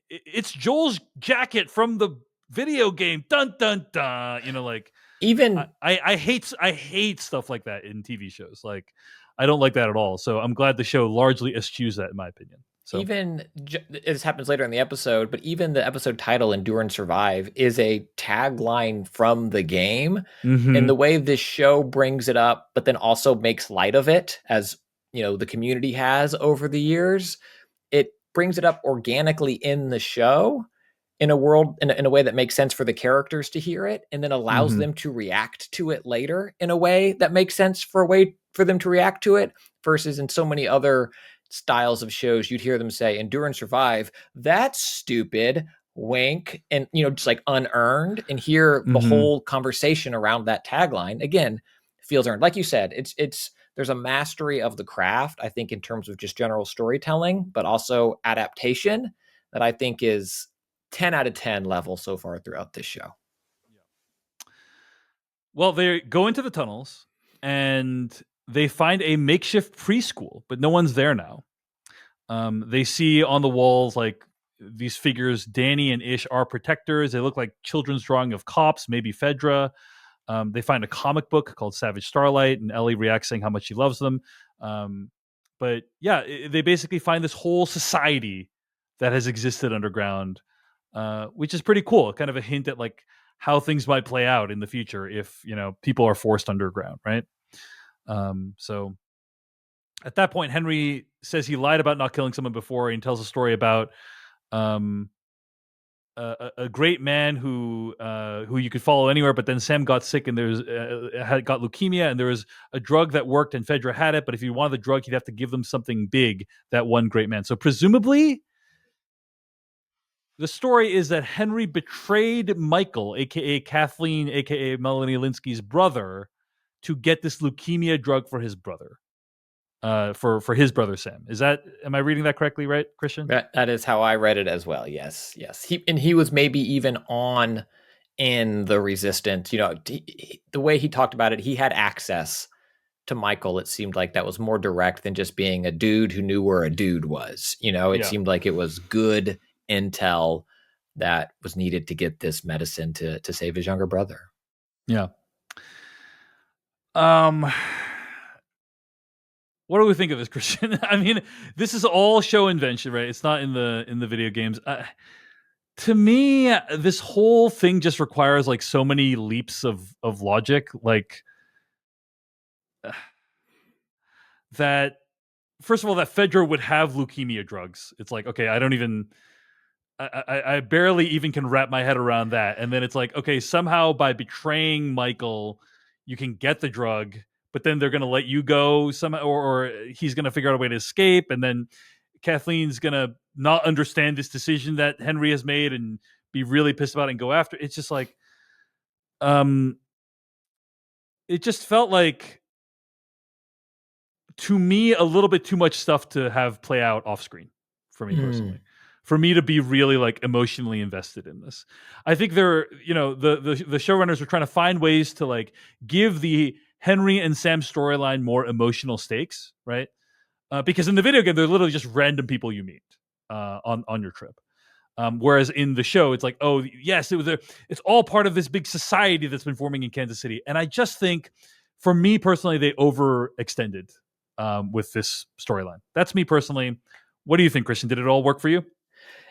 [SPEAKER 1] It's Joel's jacket from the video game. Dun dun dun.
[SPEAKER 2] Even
[SPEAKER 1] I hate stuff like that in TV shows. Like, I don't like that at all. So I'm glad the show largely eschews that, in my opinion. So
[SPEAKER 2] Even this happens later in the episode, but even the episode title "Endure and Survive" is a tagline from the game, and
[SPEAKER 1] hmm
[SPEAKER 2] the way this show brings it up, but then also makes light of it, as the community has over the years. It brings it up organically in the show, in a world in a way that makes sense for the characters to hear it, and then allows
[SPEAKER 1] hmm
[SPEAKER 2] them to react to it later in a way that makes sense for a way for them to react to it, versus in so many other styles of shows you'd hear them say "endure and survive," that's stupid, wink, and just like unearned. And here the
[SPEAKER 1] hmm
[SPEAKER 2] whole conversation around that tagline again feels earned. Like you said, it's there's a mastery of the craft, I think, in terms of just general storytelling, but also adaptation, that I think is 10 out of 10 level so far throughout this show.
[SPEAKER 1] Well, they go into the tunnels and they find a makeshift preschool, but no one's there now. They see on the walls like these figures. Danny and Ish are protectors. They look like children's drawing of cops, maybe Fedra. They find a comic book called Savage Starlight, and Ellie reacts saying how much she loves them. Um, but yeah, they basically find this whole society that has existed underground, which is pretty cool. Kind of a hint at like how things might play out in the future if people are forced underground, right? So at that point, Henry says he lied about not killing someone before, and tells a story about um, a great man who you could follow anywhere. But then Sam got sick, and had got leukemia, and there was a drug that worked, and Fedra had it. But if he wanted the drug, he'd have to give them something big. That one great man. So presumably, the story is that Henry betrayed Michael, aka Kathleen, aka Melanie Linsky's brother, to get this leukemia drug for his brother. For his brother Sam. Am I reading that correctly, right, Christian?
[SPEAKER 2] That is how I read it as well. Yes, yes. He was maybe even on in the resistance. The way he talked about it, he had access to Michael. It seemed like that was more direct than just being a dude who knew where a dude was. It
[SPEAKER 1] Yeah.
[SPEAKER 2] seemed like it was good intel that was needed to get this medicine to save his younger brother.
[SPEAKER 1] Yeah. Um what do we think of this, Christian? I mean, this is all show invention, right? It's not in the video games. To me, this whole thing just requires like so many leaps of logic, like that. First of all, that Fedra would have leukemia drugs. It's like, okay, I barely even can wrap my head around that. And then it's like, okay, somehow by betraying Michael, you can get the drug, but then they're going to let you go somehow, or he's going to figure out a way to escape. And then Kathleen's going to not understand this decision that Henry has made and be really pissed about it and go after. It's just like, um, it just felt like, to me, a little bit too much stuff to have play out off screen for me
[SPEAKER 2] Mm.
[SPEAKER 1] personally. For me to be really like emotionally invested in this, I think the showrunners were trying to find ways to like give the Henry and Sam storyline more emotional stakes, right? Because in the video game, they're literally just random people you meet on your trip. Whereas in the show, it's like, oh yes, it's all part of this big society that's been forming in Kansas City. And I just think, for me personally, they overextended with this storyline. That's me personally. What do you think, Christian? Did it all work for you?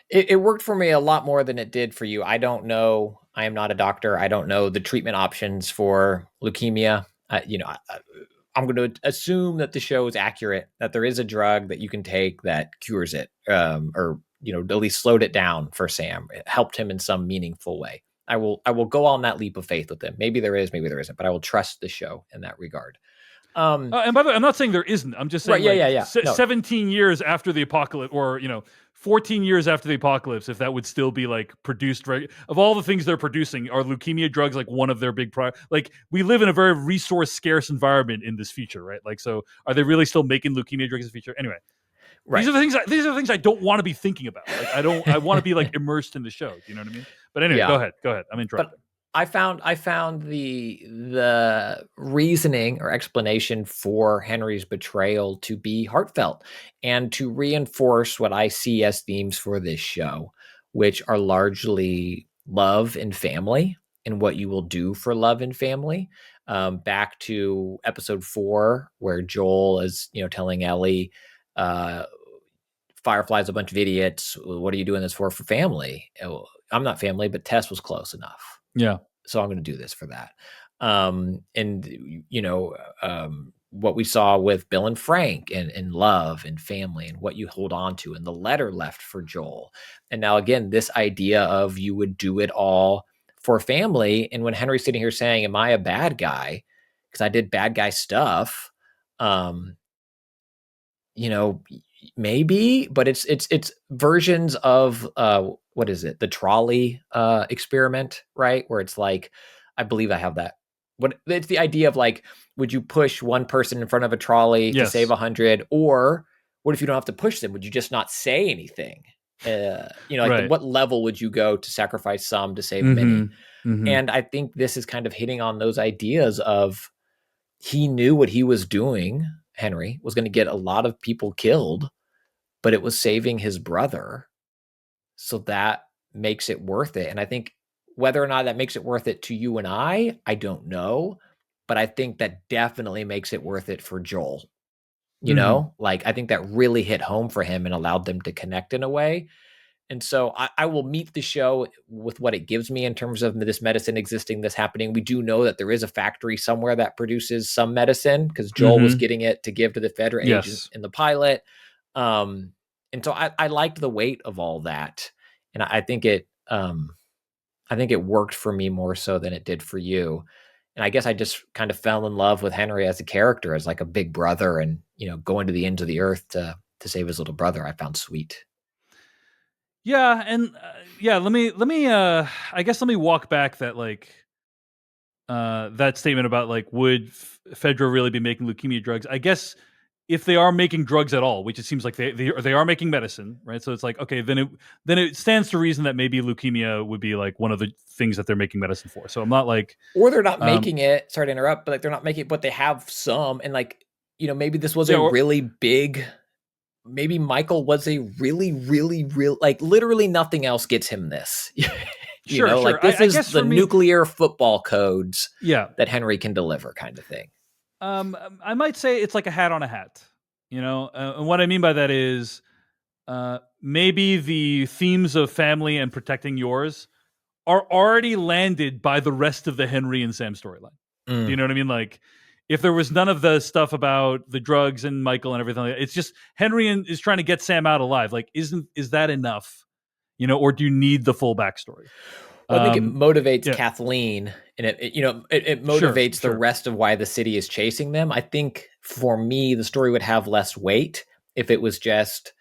[SPEAKER 2] It worked for me a lot more than it did for you. I don't know. I am not a doctor. I don't know the treatment options for leukemia. I'm going to assume that the show is accurate, that there is a drug that you can take that cures it, or at least slowed it down for Sam. It helped him in some meaningful way. I will go on that leap of faith with him. Maybe there is, maybe there isn't, but I will trust the show in that regard.
[SPEAKER 1] And by the way, I'm not saying there isn't. I'm just
[SPEAKER 2] Right?
[SPEAKER 1] saying,
[SPEAKER 2] Yeah,
[SPEAKER 1] like,
[SPEAKER 2] yeah, yeah. No,
[SPEAKER 1] 17 years after the apocalypse, or 14 years after the apocalypse, if that would still be like produced, right? Of all the things they're producing, are leukemia drugs like one of their big like, we live in a very resource scarce environment in this future, right? Like, so are they really still making leukemia drugs in the future? Anyway, these
[SPEAKER 2] right.
[SPEAKER 1] are the things. These are the things I don't want to be thinking about. Like, I don't. I want to be like immersed in the show. Do you know what I mean? But anyway, go
[SPEAKER 2] Yeah.
[SPEAKER 1] ahead. Go ahead. I'm
[SPEAKER 2] But
[SPEAKER 1] interrupting.
[SPEAKER 2] I found the reasoning or explanation for Henry's betrayal to be heartfelt and to reinforce what I see as themes for this show, which are largely love and family and what you will do for love and family. Back to episode 4, where Joel is telling Ellie, uh, Firefly's a bunch of idiots. What are you doing this for family? I'm not family, but Tess was close enough.
[SPEAKER 1] Yeah.
[SPEAKER 2] So I'm going to do this for that. And, what we saw with Bill and Frank and love and family and what you hold on to and the letter left for Joel. And now, again, this idea of you would do it all for family. And when Henry's sitting here saying, am I a bad guy? Because I did bad guy stuff. Um, maybe, but it's versions of what is it? The trolley experiment, right? Where it's like, I believe I have that. What it's the idea of like, would you push one person in front of a trolley to save 100, or what if you don't have to push them? Would you just not say anything?
[SPEAKER 1] Right.
[SPEAKER 2] What level would you go to sacrifice some to save many? And I think this is kind of hitting on those ideas of he knew what he was doing. Henry was going to get a lot of people killed, but it was saving his brother. So that makes it worth it. And I think whether or not that makes it worth it to you and I don't know. But I think that definitely makes it worth it for Joel. I think that really hit home for him and allowed them to connect in a way. And so I will meet the show with what it gives me in terms of this medicine existing, this happening. We do know that there is a factory somewhere that produces some medicine because Joel was getting it to give to the Federal agents in the pilot. And so I liked the weight of all that. And I think it worked for me more so than it did for you. And I guess I just kind of fell in love with Henry as a character, as like a big brother and, going to the ends of the earth to save his little brother. I found sweet.
[SPEAKER 1] Yeah, and let me I guess let me walk back that that statement about like would Fedra really be making leukemia drugs? I guess if they are making drugs at all, which it seems like they are making medicine, right? So it's like, okay, then it stands to reason that maybe leukemia would be like one of the things that they're making medicine for. So I'm not like,
[SPEAKER 2] or they're not making it. Sorry to interrupt, but like they're not making it, but they have some, and like maybe this was a really big. Maybe Michael was a really, really, real, like literally nothing else gets him this.
[SPEAKER 1] Sure.
[SPEAKER 2] Like this is the nuclear football codes that Henry can deliver kind of thing.
[SPEAKER 1] I might say it's like a hat on a hat, and what I mean by that is maybe the themes of family and protecting yours are already landed by the rest of the Henry and Sam storyline. Do you know what I mean? Like, if there was none of the stuff about the drugs and Michael and everything, it's just Henry is trying to get Sam out alive. Like, is that enough? Or do you need the full backstory?
[SPEAKER 2] Well, I think it motivates Kathleen, and it motivates the rest of why the city is chasing them. I think for me, the story would have less weight if it was just,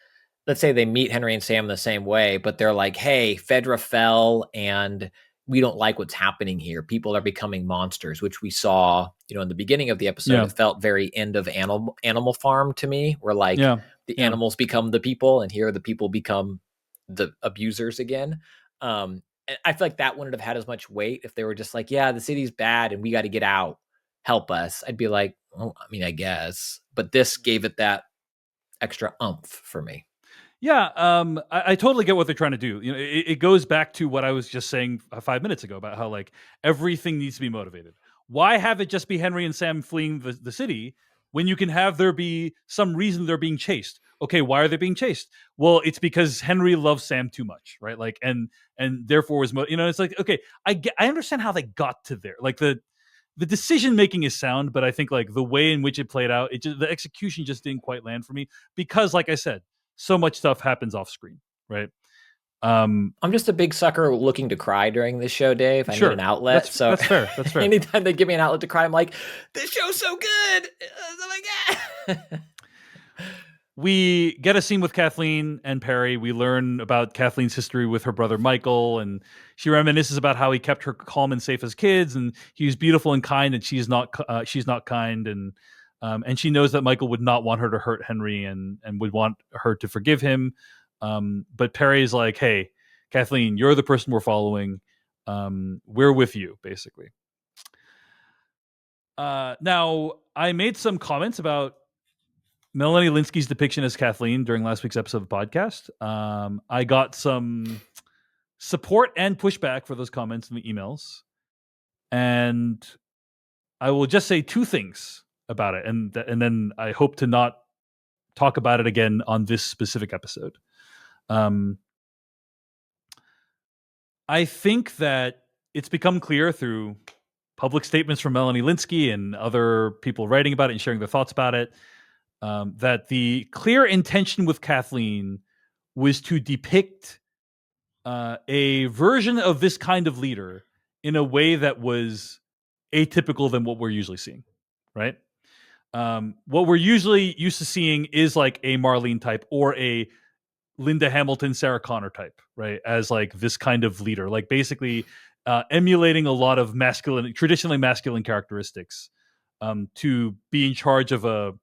[SPEAKER 2] let's say they meet Henry and Sam the same way, but they're like, hey, Fedra fell and we don't like what's happening here. People are becoming monsters, which we saw, in the beginning of the episode. It felt very end of Animal Farm to me, where like the animals become the people and here the people become the abusers again. And I feel like that wouldn't have had as much weight if they were just like, yeah, the city's bad and we got to get out. Help us. I'd be like, well, I mean, I guess. But this gave it that extra oomph for me.
[SPEAKER 1] Yeah, I totally get what they're trying to do. It goes back to what I was just saying 5 minutes ago about how like everything needs to be motivated. Why have it just be Henry and Sam fleeing the city when you can have there be some reason they're being chased? Okay, why are they being chased? Well, it's because Henry loves Sam too much, right? Like, and therefore was it's like, okay, I understand how they got to there. Like the decision making is sound, but I think like the way in which it played out, the execution just didn't quite land for me because, like I said, so much stuff happens off screen, right?
[SPEAKER 2] I'm just a big sucker looking to cry during this show, Dave. I need an outlet.
[SPEAKER 1] That's fair. That's fair.
[SPEAKER 2] Anytime they give me an outlet to cry, I'm like, this show's so good. Oh my God.
[SPEAKER 1] We get a scene with Kathleen and Perry. We learn about Kathleen's history with her brother Michael, and she reminisces about how he kept her calm and safe as kids, and he was beautiful and kind, and she's not kind, and she knows that Michael would not want her to hurt Henry, and would want her to forgive him. But Perry's like, "Hey, Kathleen, you're the person we're following. We're with you, basically." Now, I made some comments about Melanie Linsky's depiction as Kathleen during last week's episode of the podcast. I got some support and pushback for those comments in the emails. And I will just say two things about it. And then I hope to not talk about it again on this specific episode. I think that it's become clear through public statements from Melanie Linsky and other people writing about it and sharing their thoughts about it, that the clear intention with Kathleen was to depict a version of this kind of leader in a way that was atypical than what we're usually seeing, right? What we're usually used to seeing is like a Marlene type or a Linda Hamilton, Sarah Connor type, right? As like this kind of leader, like basically emulating a lot of traditionally masculine characteristics, to be in charge of a,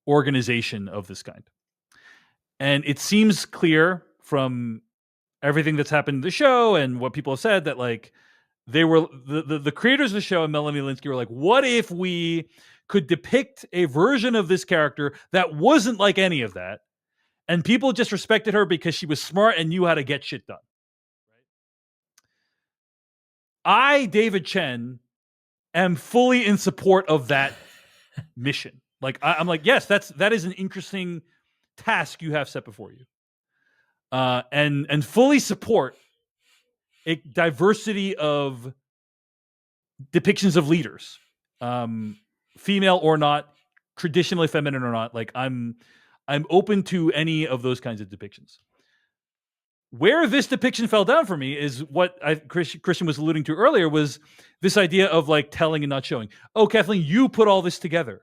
[SPEAKER 1] organization of this kind. And it seems clear from everything that's happened in the show and what people have said that like they were the creators of the show and Melanie Linsky were like, what if we could depict a version of this character that wasn't like any of that, and people just respected her because she was smart and knew how to get shit done. I, David Chen, am fully in support of that mission. Like I'm like, yes, that is an interesting task you have set before you, and fully support a diversity of depictions of leaders, female or not, traditionally feminine or not. Like I'm open to any of those kinds of depictions. Where this depiction fell down for me is what Christian was alluding to earlier, was this idea of like telling and not showing. Oh, Kathleen, you put all this together.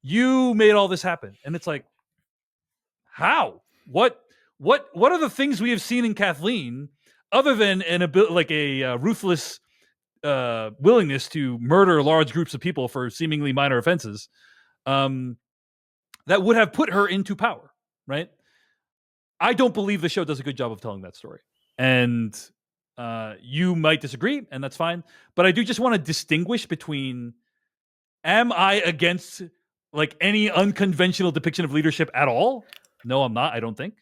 [SPEAKER 1] You made all this happen. And it's like, how? What are the things we have seen in Kathleen other than a ruthless willingness to murder large groups of people for seemingly minor offenses, that would have put her into power, right? I don't believe the show does a good job of telling that story. And you might disagree, and that's fine. But I do just want to distinguish between, am I against like any unconventional depiction of leadership at all? No, I'm not. I don't think.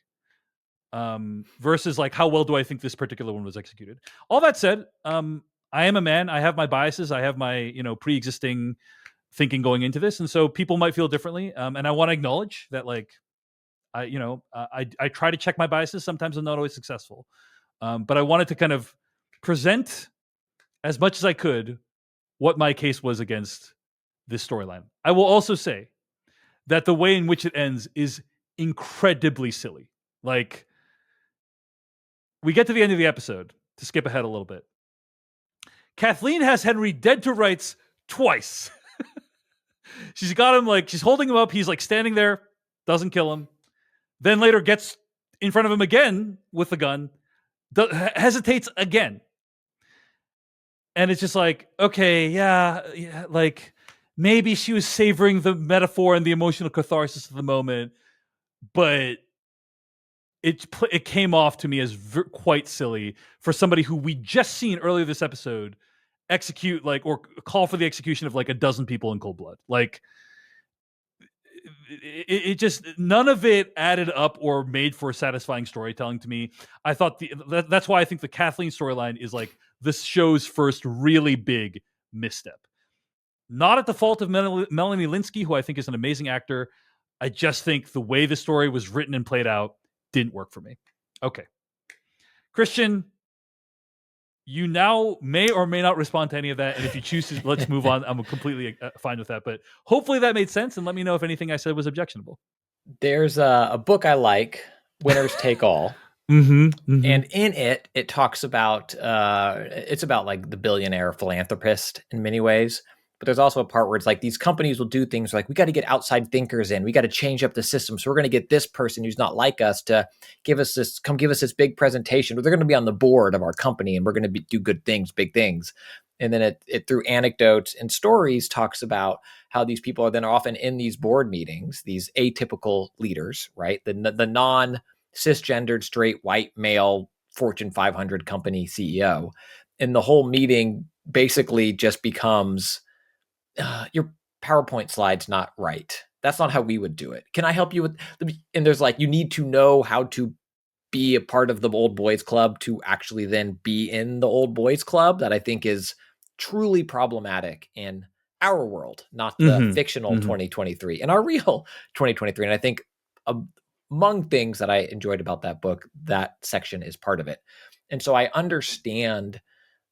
[SPEAKER 1] Versus like, how well do I think this particular one was executed? All that said, I am a man. I have my biases. I have my pre-existing thinking going into this, and so people might feel differently. And I want to acknowledge that, like, I try to check my biases. Sometimes I'm not always successful, but I wanted to kind of present as much as I could what my case was against this storyline. I will also say that the way in which it ends is incredibly silly. Like, we get to the end of the episode, to skip ahead a little bit. Kathleen has Henry dead to rights twice. She's got him, like, she's holding him up. He's like standing there, doesn't kill him. Then later gets in front of him again with the gun, hesitates again. And it's just like, okay, yeah, like maybe she was savoring the metaphor and the emotional catharsis of the moment, but it came off to me as quite silly for somebody who we just seen earlier this episode execute, like, or call for the execution of like a dozen people in cold blood. Like, it just, none of it added up or made for satisfying storytelling to me. I thought that's why I think the Kathleen storyline is like this show's first really big misstep. Not at the fault of Melanie Linsky, who I think is an amazing actor. I just think the way the story was written and played out didn't work for me. Okay. Christian, you now may or may not respond to any of that. And if you choose to, let's move on. I'm completely fine with that. But hopefully that made sense. And let me know if anything I said was objectionable.
[SPEAKER 2] There's a book I like, Winners Take All. And in it, it talks about, it's about like the billionaire philanthropist in many ways. But there's also a part where it's like these companies will do things like, we got to get outside thinkers in. We got to change up the system. So we're going to get this person who's not like us to give us this big presentation. Or they're going to be on the board of our company and we're going to do good things, big things. And then it through anecdotes and stories talks about how these people are then often in these board meetings, these atypical leaders, right? The non-cisgendered, straight, white, male, Fortune 500 company CEO. And the whole meeting basically just becomes, your PowerPoint slide's not right. That's not how we would do it. Can I help you with? And there's like, you need to know how to be a part of the old boys club to actually then be in the old boys club. That I think is truly problematic in our world, not the
[SPEAKER 1] Mm-hmm.
[SPEAKER 2] fictional
[SPEAKER 1] Mm-hmm.
[SPEAKER 2] 2023 and our real 2023. And I think among things that I enjoyed about that book, that section is part of it. And so I understand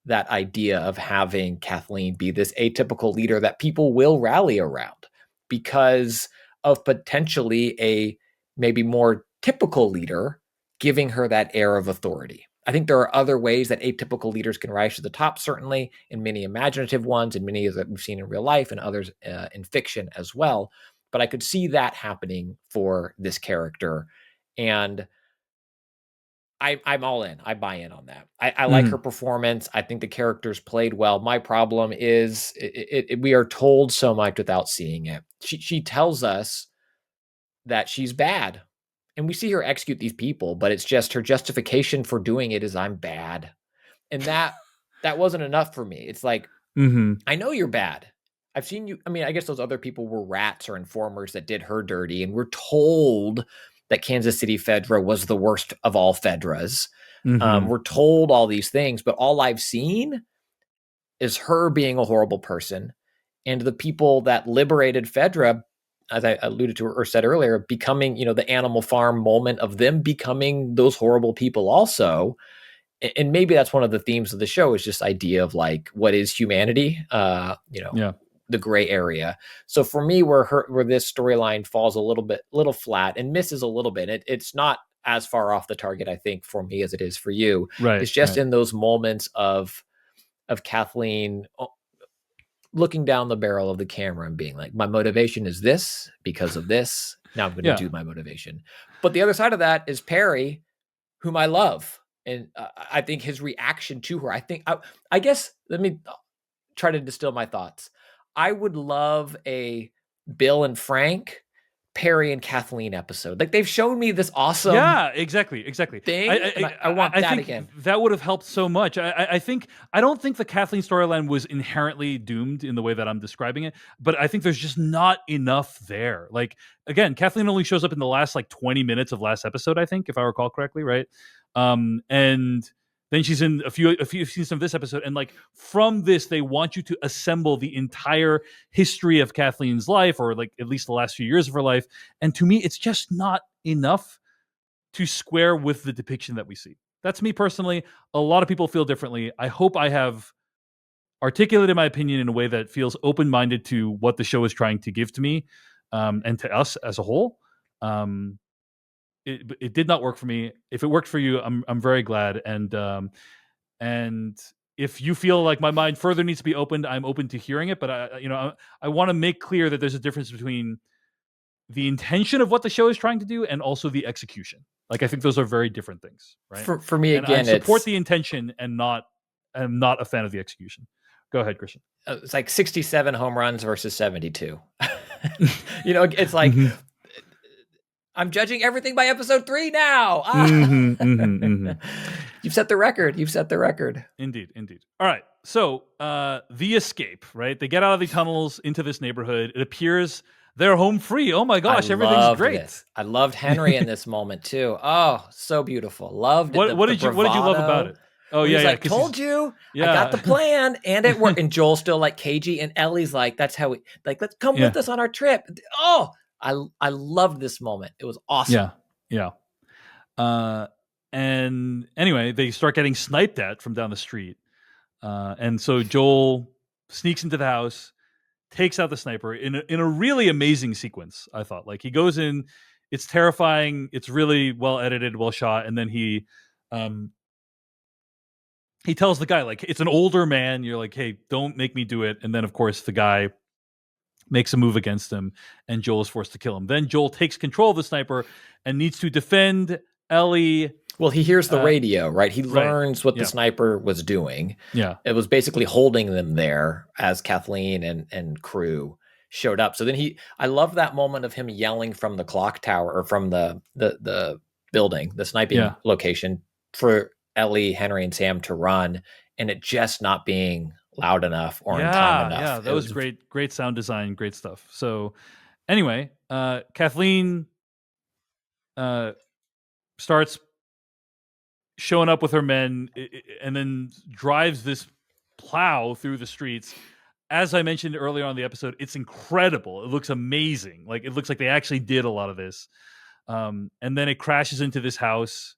[SPEAKER 2] that idea of having Kathleen be this atypical leader that people will rally around because of potentially a maybe more typical leader giving her that air of authority. I think there are other ways that atypical leaders can rise to the top, certainly in many imaginative ones, and many that we've seen in real life, and others in fiction as well. But I could see that happening for this character. And I'm all in. I buy in on that. I like her performance. I think the character's played well. My problem is we are told so much without seeing it. She tells us that she's bad, and we see her execute these people, but it's just her justification for doing it is I'm bad, and that wasn't enough for me. It's like
[SPEAKER 1] Mm-hmm.
[SPEAKER 2] I know you're bad. I've seen you. I mean, I guess those other people were rats or informers that did her dirty, and we're told that Kansas City Fedra was the worst of all Fedras.
[SPEAKER 1] Mm-hmm.
[SPEAKER 2] We're told all these things, but all I've seen is her being a horrible person, and the people that liberated Fedra, as I alluded to or said earlier, becoming the Animal Farm moment of them becoming those horrible people also. And maybe that's one of the themes of the show is just idea of like what is humanity,
[SPEAKER 1] Yeah.
[SPEAKER 2] the gray area. So for me, where this storyline falls a little flat and misses a little bit, it's not as far off the target, I think, for me as it is for you.
[SPEAKER 1] Right.
[SPEAKER 2] It's just
[SPEAKER 1] Right.
[SPEAKER 2] in those moments of Kathleen looking down the barrel of the camera and being like, my motivation is this because of this. Now I'm going to
[SPEAKER 1] Yeah.
[SPEAKER 2] do my motivation. But the other side of that is Perry, whom I love. And I think his reaction to her, I guess, let me try to distill my thoughts. I would love a Bill and Frank, Perry and Kathleen episode. Like they've shown me this awesome
[SPEAKER 1] Yeah, exactly.
[SPEAKER 2] thing, and I want
[SPEAKER 1] I
[SPEAKER 2] that
[SPEAKER 1] think
[SPEAKER 2] again.
[SPEAKER 1] that would have helped so much. I don't think the Kathleen storyline was inherently doomed in the way that I'm describing it, but I think there's just not enough there. Like again, Kathleen only shows up in the last like 20 minutes of last episode, I think, if I recall correctly, right? And then she's in a few scenes of this episode, and like from this, they want you to assemble the entire history of Kathleen's life, or like at least the last few years of her life. And to me, it's just not enough to square with the depiction that we see. That's me personally. A lot of people feel differently. I hope I have articulated my opinion in a way that feels open-minded to what the show is trying to give to me, and to us as a whole. Um, it did not work for me. If it worked for you, I'm very glad. And if you feel like my mind further needs to be opened, I'm open to hearing it. But I want to make clear that there's a difference between the intention of what the show is trying to do and also the execution. Like I think those are very different things, right?
[SPEAKER 2] For me
[SPEAKER 1] And I
[SPEAKER 2] again,
[SPEAKER 1] support the intention and I'm not a fan of the execution. Go ahead, Christian.
[SPEAKER 2] it's like 67 home runs versus 72. It's like
[SPEAKER 1] Mhm.
[SPEAKER 2] I'm judging everything by episode 3 now. You've set the record.
[SPEAKER 1] Indeed. All right. So the escape, right? They get out of the tunnels into this neighborhood. It appears they're home free. Oh my gosh, everything's great.
[SPEAKER 2] I loved Henry in this moment too. Oh, so beautiful. Loved it.
[SPEAKER 1] What did you love about it? Oh
[SPEAKER 2] When
[SPEAKER 1] yeah,
[SPEAKER 2] he's
[SPEAKER 1] yeah.
[SPEAKER 2] like, told you, I
[SPEAKER 1] Yeah.
[SPEAKER 2] got the plan, and it worked. And Joel's still like cagey, and Ellie's like, that's how we like. Let's come with us on our trip. Oh, I loved this moment. It was awesome.
[SPEAKER 1] Yeah. And anyway, they start getting sniped at from down the street. And so Joel sneaks into the house, takes out the sniper in a really amazing sequence. I thought, like, he goes in, it's terrifying, it's really well edited, well shot, and then um he tells the guy, like, it's an older man. You're like, hey, don't make me do it. And then of course the guy makes a move against him, and Joel is forced to kill him. Then Joel takes control of the sniper and needs to defend Ellie.
[SPEAKER 2] Well, he hears the radio, right? He
[SPEAKER 1] Right.
[SPEAKER 2] learns what the sniper was doing.
[SPEAKER 1] Yeah.
[SPEAKER 2] It was basically holding them there as Kathleen and crew showed up. So then I love that moment of him yelling from the clock tower or from the building, the sniping location, for Ellie, Henry, and Sam to run, and it just not being loud enough or in time enough.
[SPEAKER 1] Yeah, that was great sound design, great stuff. So anyway, Kathleen starts showing up with her men, and then drives this plow through the streets. as I mentioned earlier on the episode, it's incredible. It looks amazing. Like it looks like they actually did a lot of this. And then it crashes into this house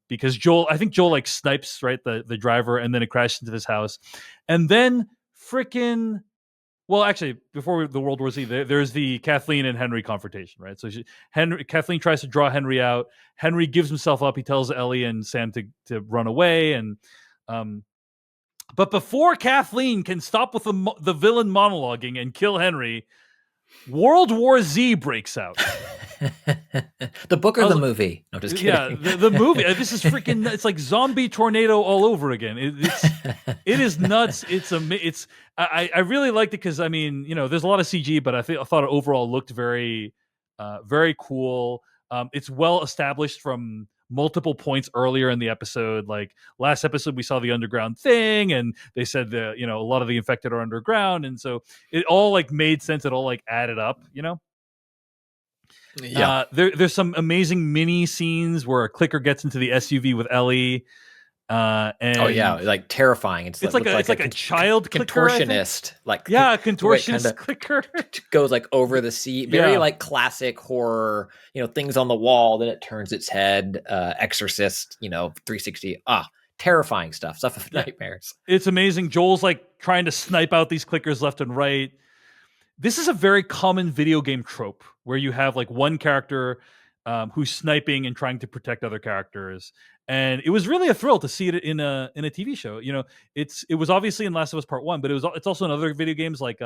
[SPEAKER 1] because I think Joel like snipes right the driver, and then it crashes into this house, and then freaking. Well, actually, before the World War Z, there's the Kathleen and Henry confrontation, right? So Kathleen tries to draw Henry out. Henry gives himself up. He tells Ellie and Sam to run away, and but before Kathleen can stop with the villain monologuing and kill Henry, World War Z breaks out.
[SPEAKER 2] The book or the movie? No, just kidding.
[SPEAKER 1] Yeah, the movie. This is freaking. It's like zombie tornado all over again. It is nuts. I really liked it because I mean, there's a lot of CG, but I thought it overall looked very, very cool. It's well established from multiple points earlier in the episode. Like last episode, we saw the underground thing, and they said that a lot of the infected are underground, and so it all like made sense. It all like added up.
[SPEAKER 2] Yeah.
[SPEAKER 1] There's some amazing mini scenes where a clicker gets into the SUV with Ellie. And
[SPEAKER 2] oh yeah, like terrifying. It's like
[SPEAKER 1] a child
[SPEAKER 2] contortionist,
[SPEAKER 1] clicker, contortionist clicker
[SPEAKER 2] goes like over the seat. Very like classic horror, things on the wall. Then it turns its head. Exorcist, 360. Terrifying stuff of nightmares.
[SPEAKER 1] It's amazing. Joel's like trying to snipe out these clickers left and right. This is a very common video game trope where you have like one character who's sniping and trying to protect other characters. And it was really a thrill to see it in a TV show. It was obviously in Last of Us Part 1, but it's also in other video games like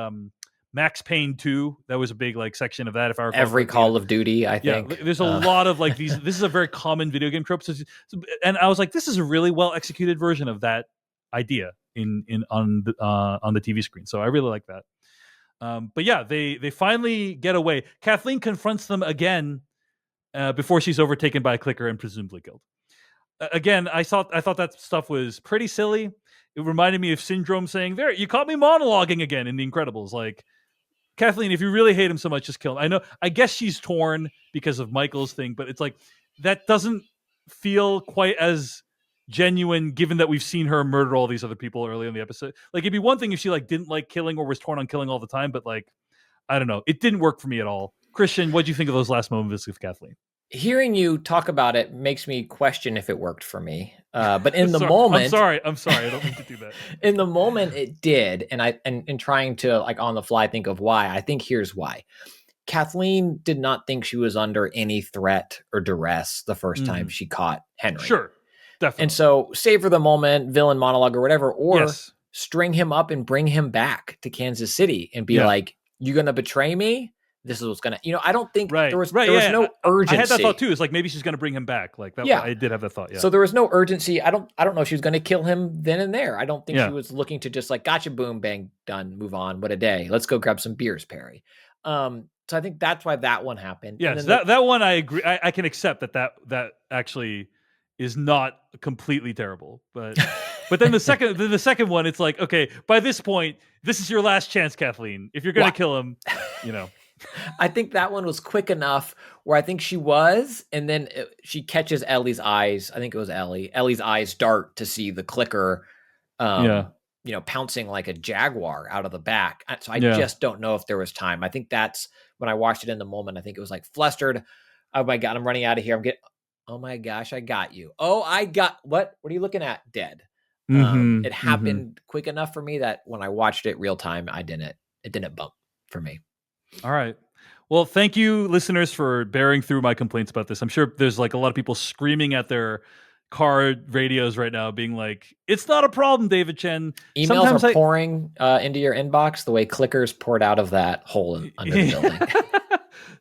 [SPEAKER 1] Max Payne 2. That was a big like section of that. If I recall,
[SPEAKER 2] every Call of Duty, I think.
[SPEAKER 1] Yeah, there's a lot of like these. This is a very common video game trope. And I was like, this is a really well executed version of that idea on the TV screen. So I really like that. But yeah, they finally get away. Kathleen confronts them again before she's overtaken by a clicker and presumably killed. Again, I thought that stuff was pretty silly. It reminded me of Syndrome saying, "There, you caught me monologuing again" in The Incredibles. Like, Kathleen, if you really hate him so much, just kill him. I guess she's torn because of Michael's thing, but it's like that doesn't feel quite as genuine given that we've seen her murder all these other people early in the episode. Like, it'd be one thing if she like didn't like killing or was torn on killing all the time, but like, I don't know. It didn't work for me at all. Christian, what'd you think of those last moments with Kathleen?
[SPEAKER 2] Hearing you talk about it makes me question if it worked for me. But in the moment,
[SPEAKER 1] I'm sorry. I don't mean to do that.
[SPEAKER 2] In the moment, it did, and trying to like on the fly think of why. I think here's why. Kathleen did not think she was under any threat or duress the first time she caught Henry.
[SPEAKER 1] Sure, definitely.
[SPEAKER 2] And so, savor the moment, villain monologue or whatever, or string him up and bring him back to Kansas City and be like, "You gonna betray me? This is what's gonna," I don't think there was no urgency.
[SPEAKER 1] I had that thought too. It's like maybe she's gonna bring him back. Like that. Yeah. I did have that thought. Yeah.
[SPEAKER 2] So there was no urgency. I don't know if she was gonna kill him then and there. I don't think she was looking to just like, gotcha, boom, bang, done, move on. What a day. Let's go grab some beers, Perry. So I think that's why that one happened.
[SPEAKER 1] Yes, that one I agree. I can accept that actually is not completely terrible, but then the second one, it's like, okay, by this point, this is your last chance, Kathleen. If you're gonna kill him,
[SPEAKER 2] I think that one was quick enough where I think she was, and then she catches Ellie's eyes. I think it was Ellie's eyes dart to see the clicker, pouncing like a jaguar out of the back. So I just don't know if there was time. I think that's when I watched it in the moment. I think it was like flustered. Oh my God, I'm running out of here. Oh my gosh, I got you. Oh, I got what? What are you looking at? Dead. It happened quick enough for me that when I watched it real time, it didn't bump for me.
[SPEAKER 1] All right. Well, thank you, listeners, for bearing through my complaints about this. I'm sure there's like a lot of people screaming at their car radios right now, being like, "It's not a problem, David Chen."
[SPEAKER 2] Emails are pouring into your inbox the way clickers poured out of that hole under the building.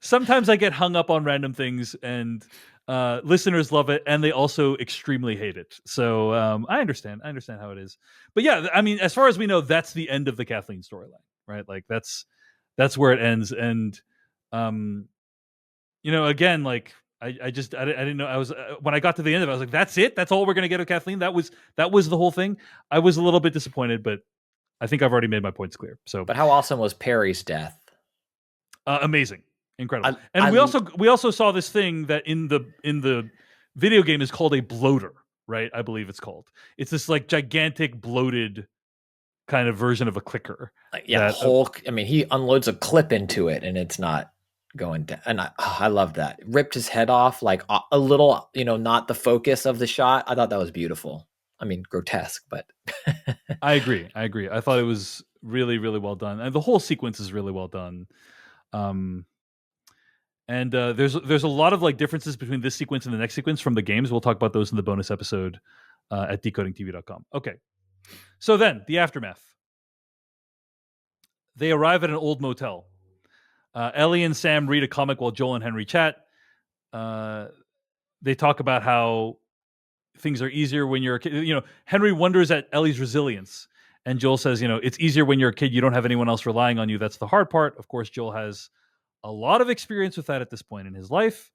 [SPEAKER 1] Sometimes I get hung up on random things, and listeners love it, and they also extremely hate it. So I understand how it is. But yeah, I mean, as far as we know, that's the end of the Kathleen storyline, right? Like that's where it ends. And again, like I didn't know. I was when I got to the end of it, I was like, that's it. That's all we're gonna get of Kathleen. That was the whole thing. I was a little bit disappointed, but I think I've already made my points clear. So,
[SPEAKER 2] but how awesome was Perry's death?
[SPEAKER 1] Amazing, incredible. We also saw this thing that in the video game is called a bloater, right? I believe it's called. It's this like gigantic bloated kind of version of a clicker.
[SPEAKER 2] Like, yeah,
[SPEAKER 1] That
[SPEAKER 2] Hulk. I mean, he unloads a clip into it, and it's not going down. And I love that. Ripped his head off, like a little, not the focus of the shot. I thought that was beautiful. I mean, grotesque, but
[SPEAKER 1] I agree. I thought it was really, really well done, and the whole sequence is really well done. Um, and there's a lot of like differences between this sequence and the next sequence from the games. We'll talk about those in the bonus episode at decodingtv.com. Okay, so then the aftermath. They arrive at an old motel. Ellie and Sam read a comic while Joel and Henry chat. Uh, they talk about how things are easier when you're a kid. Henry wonders at Ellie's resilience. And Joel says, it's easier when you're a kid. You don't have anyone else relying on you. That's the hard part. Of course, Joel has a lot of experience with that at this point in his life.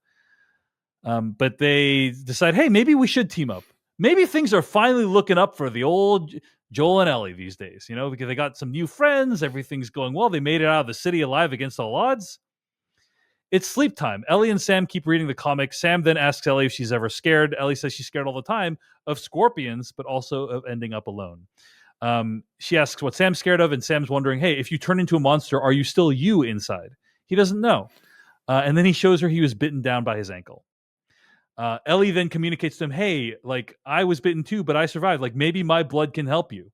[SPEAKER 1] But they decide, hey, maybe we should team up. Maybe things are finally looking up for the old Joel and Ellie these days, because they got some new friends. Everything's going well. They made it out of the city alive against all odds. It's sleep time. Ellie and Sam keep reading the comic. Sam then asks Ellie if she's ever scared. Ellie says she's scared all the time of scorpions, but also of ending up alone. She asks what Sam's scared of, and Sam's wondering, hey, if you turn into a monster, are you still you inside? He doesn't know. And then he shows her he was bitten down by his ankle. Ellie then communicates to him, hey, like, I was bitten too, but I survived. Like, maybe my blood can help you.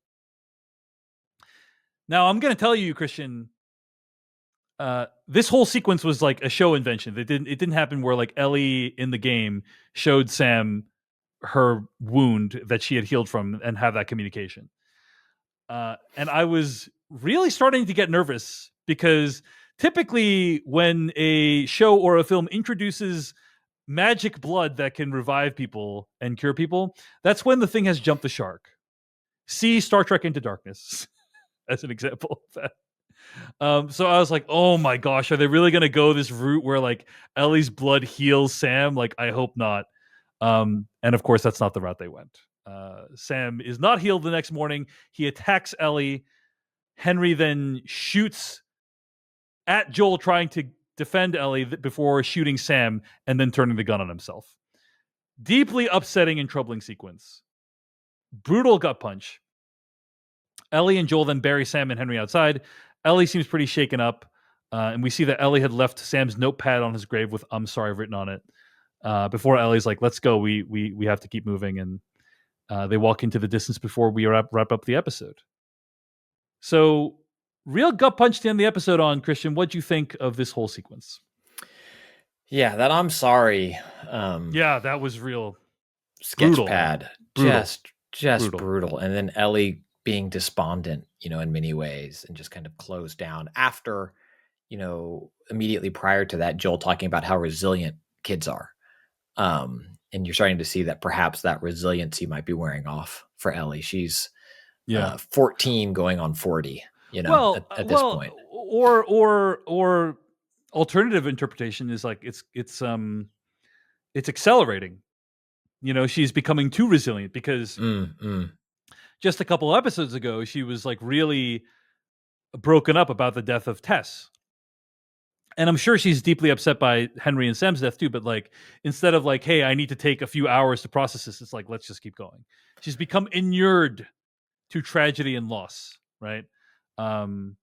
[SPEAKER 1] Now, I'm going to tell you, Christian, this whole sequence was like a show invention. It didn't happen where like Ellie in the game showed Sam her wound that she had healed from and have that communication. And I was really starting to get nervous because typically when a show or a film introduces magic blood that can revive people and cure people, that's when the thing has jumped the shark. See Star Trek Into Darkness as an example of that. So I was like, oh my gosh, are they really going to go this route where like Ellie's blood heals Sam? Like, I hope not. And of course, that's not the route they went. Sam is not healed the next morning. He attacks Ellie. Henry then shoots at Joel, trying to defend Ellie before shooting Sam and then turning the gun on himself. Deeply upsetting and troubling sequence. Brutal gut punch. Ellie and Joel then bury Sam and Henry outside. Ellie seems pretty shaken up, and we see that Ellie had left Sam's notepad on his grave with "I'm sorry" written on it. Before Ellie's like, "Let's go. We have to keep moving," and they walk into the distance before we wrap up the episode. So, real gut punch to end the episode on. Christian, what'd you think of this whole sequence?
[SPEAKER 2] Yeah, that I'm sorry.
[SPEAKER 1] Yeah, that was real
[SPEAKER 2] Sketch
[SPEAKER 1] brutal,
[SPEAKER 2] pad,
[SPEAKER 1] brutal.
[SPEAKER 2] just brutal. And then Ellie being despondent, in many ways, and just kind of closed down after, immediately prior to that, Joel talking about how resilient kids are. And you're starting to see that perhaps that resiliency might be wearing off for Ellie. She's 14 going on 40, at this point.
[SPEAKER 1] Or alternative interpretation is like it's accelerating. She's becoming too resilient because just a couple episodes ago, she was like really broken up about the death of Tess. And I'm sure she's deeply upset by Henry and Sam's death too. But like, instead of like, hey, I need to take a few hours to process this, it's like, let's just keep going. She's become inured to tragedy and loss, right? And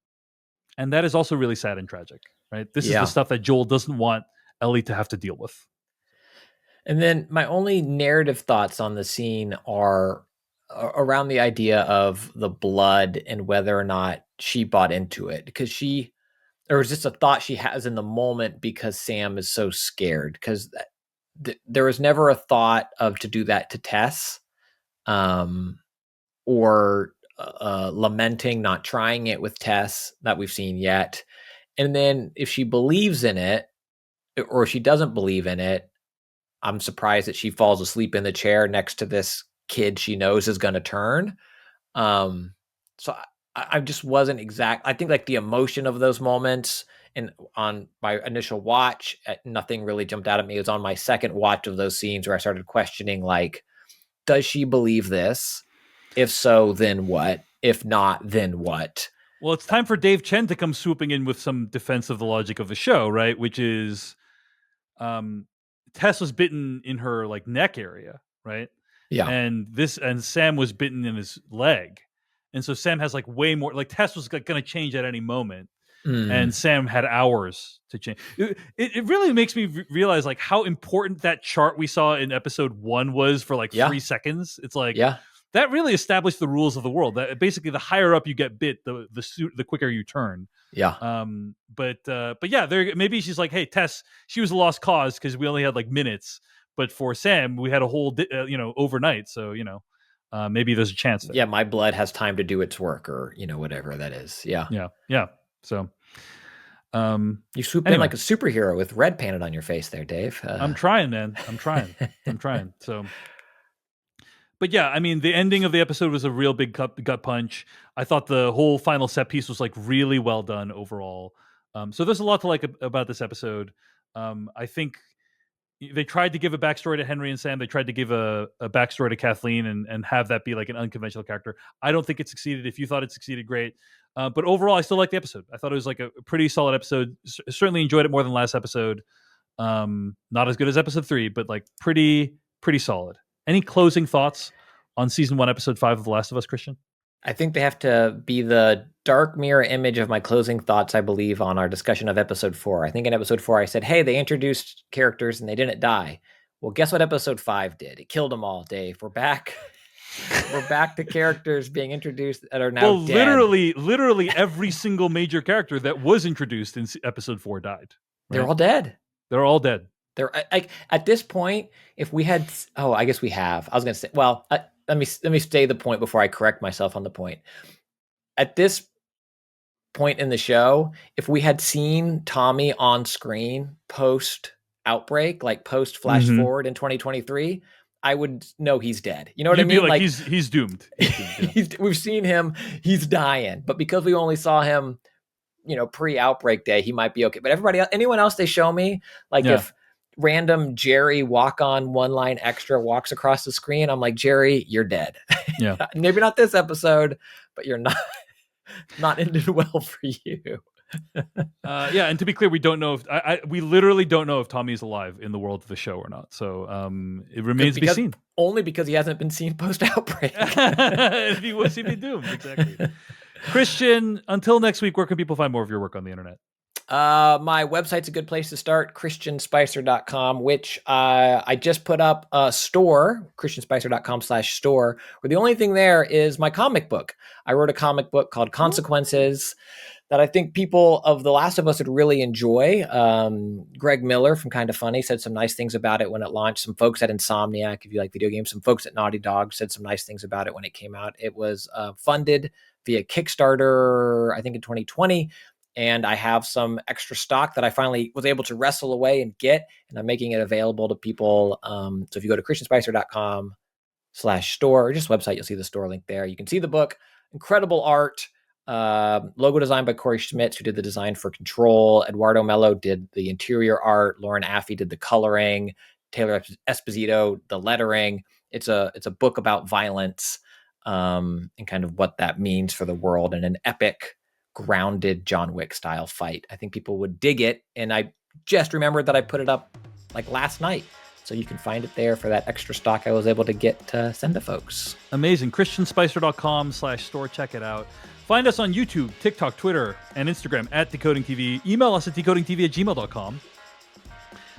[SPEAKER 1] that is also really sad and tragic, right? This is the stuff that Joel doesn't want Ellie to have to deal with.
[SPEAKER 2] And then my only narrative thoughts on the scene are around the idea of the blood and whether or not she bought into it, because there was just a thought she has in the moment because Sam is so scared, because there was never a thought of to do that to Tess, or lamenting not trying it with Tess that we've seen yet. And then if she believes in it or she doesn't believe in it, I'm surprised that she falls asleep in the chair next to this kid she knows is going to turn. So I just wasn't exact. I think like the emotion of those moments, and on my initial watch, nothing really jumped out at me. It was on my second watch of those scenes where I started questioning, like, does she believe this? If so, then what? If not, then what?
[SPEAKER 1] Well, it's time for Dave Chen to come swooping in with some defense of the logic of the show, right? Which is, Tess was bitten in her like neck area, right?
[SPEAKER 2] Yeah.
[SPEAKER 1] And Sam was bitten in his leg. and so Sam has like way more. Like Tess was going to change at any moment,
[SPEAKER 2] Mm.
[SPEAKER 1] and Sam had hours to change. It really makes me realize like how important that chart we saw in episode 1 was for like 3 seconds. It's like that really established the rules of the world. That basically the higher up you get bit, the quicker you turn.
[SPEAKER 2] Yeah.
[SPEAKER 1] But yeah, there maybe she's like, hey, Tess, she was a lost cause because we only had like minutes, but for Sam we had a whole overnight. So maybe there's a chance there.
[SPEAKER 2] Yeah, my blood has time to do its work, or whatever that is. Yeah.
[SPEAKER 1] So
[SPEAKER 2] you swooped in like a superhero with red painted on your face there, Dave.
[SPEAKER 1] I'm trying, man. I'm trying. So, but yeah, I mean, the ending of the episode was a real big gut punch. I thought the whole final set piece was like really well done overall. So there's a lot to like about this episode. I think they tried to give a backstory to Henry and Sam. They tried to give a backstory to Kathleen and have that be like an unconventional character. I don't think it succeeded. If you thought it succeeded, great. But overall, I still like the episode. I thought it was like a pretty solid episode. Certainly enjoyed it more than last episode. Not as good as episode 3, but like pretty solid. Any closing thoughts on season 1, episode 5 of The Last of Us, Christian?
[SPEAKER 2] I think they have to be the dark mirror image of my closing thoughts, I believe, on our discussion of episode 4. I think in episode 4, I said, hey, they introduced characters and they didn't die. Well, guess what episode 5 did? It killed them all, Dave. We're back. We're back to characters being introduced that are now dead.
[SPEAKER 1] Literally every single major character that was introduced in episode 4 died. Right?
[SPEAKER 2] They're all dead.
[SPEAKER 1] They're all dead.
[SPEAKER 2] They're like at this point, if we had, I guess we have. I was going to say, well, let me stay the point before I correct myself on the point. At this point in the show, if we had seen Tommy on screen post outbreak, like post flash forward in 2023, I would know he's dead. You know what I mean?
[SPEAKER 1] Be like he's doomed.
[SPEAKER 2] We've seen him. He's dying. But because we only saw him, pre-outbreak day, he might be okay. But anyone else they show me, like if random Jerry walk-on one line extra walks across the screen, I'm like, Jerry, you're dead.
[SPEAKER 1] Yeah.
[SPEAKER 2] Maybe not this episode, but you're not ended well for you.
[SPEAKER 1] Yeah, and to be clear, we don't know if we literally don't know if Tommy's alive in the world of the show or not. So it remains to be seen.
[SPEAKER 2] Only because he hasn't been seen post outbreak.
[SPEAKER 1] He was he'd be doomed. Exactly. Christian, until next week, where can people find more of your work on the internet?
[SPEAKER 2] My website's a good place to start, christianspicer.com, which I just put up a store, christianspicer.com/store, where the only thing there is my comic book. I wrote a comic book called Consequences that I think people of The Last of Us would really enjoy. Greg Miller from Kind of Funny said some nice things about it when it launched. Some folks at Insomniac, if you like video games, some folks at Naughty Dog said some nice things about it when it came out. It was funded via Kickstarter, I think in 2020. And I have some extra stock that I finally was able to wrestle away and get, and I'm making it available to people. So if you go to christianspicer.com/store, or just website, you'll see the store link there. You can see the book. Incredible art. Logo designed by Corey Schmitz, who did the design for Control. Eduardo Mello did the interior art. Lauren Affey did the coloring. Taylor Esposito, the lettering. It's a book about violence and kind of what that means for the world, and an epic, grounded John Wick style fight. I think people would dig it. And I just remembered that I put it up like last night. So you can find it there for that extra stock I was able to get to send to folks.
[SPEAKER 1] Amazing. christianspicer.com/store. Check it out. Find us on YouTube, TikTok, Twitter, and Instagram at Decoding TV. Email us at decodingtv@gmail.com.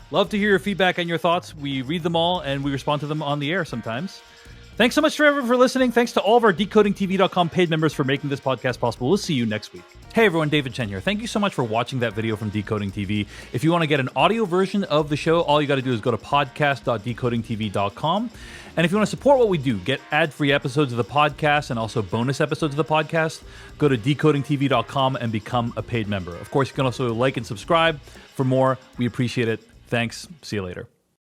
[SPEAKER 1] Love to hear your feedback and your thoughts. We read them all and we respond to them on the air sometimes. Thanks so much for everyone for listening. Thanks to all of our decodingtv.com paid members for making this podcast possible. We'll see you next week. Hey everyone, David Chen here. Thank you so much for watching that video from Decoding TV. If you want to get an audio version of the show, all you got to do is go to podcast.decodingtv.com. And if you want to support what we do, get ad-free episodes of the podcast and also bonus episodes of the podcast, go to decodingtv.com and become a paid member. Of course, you can also like and subscribe for more. We appreciate it. Thanks. See you later.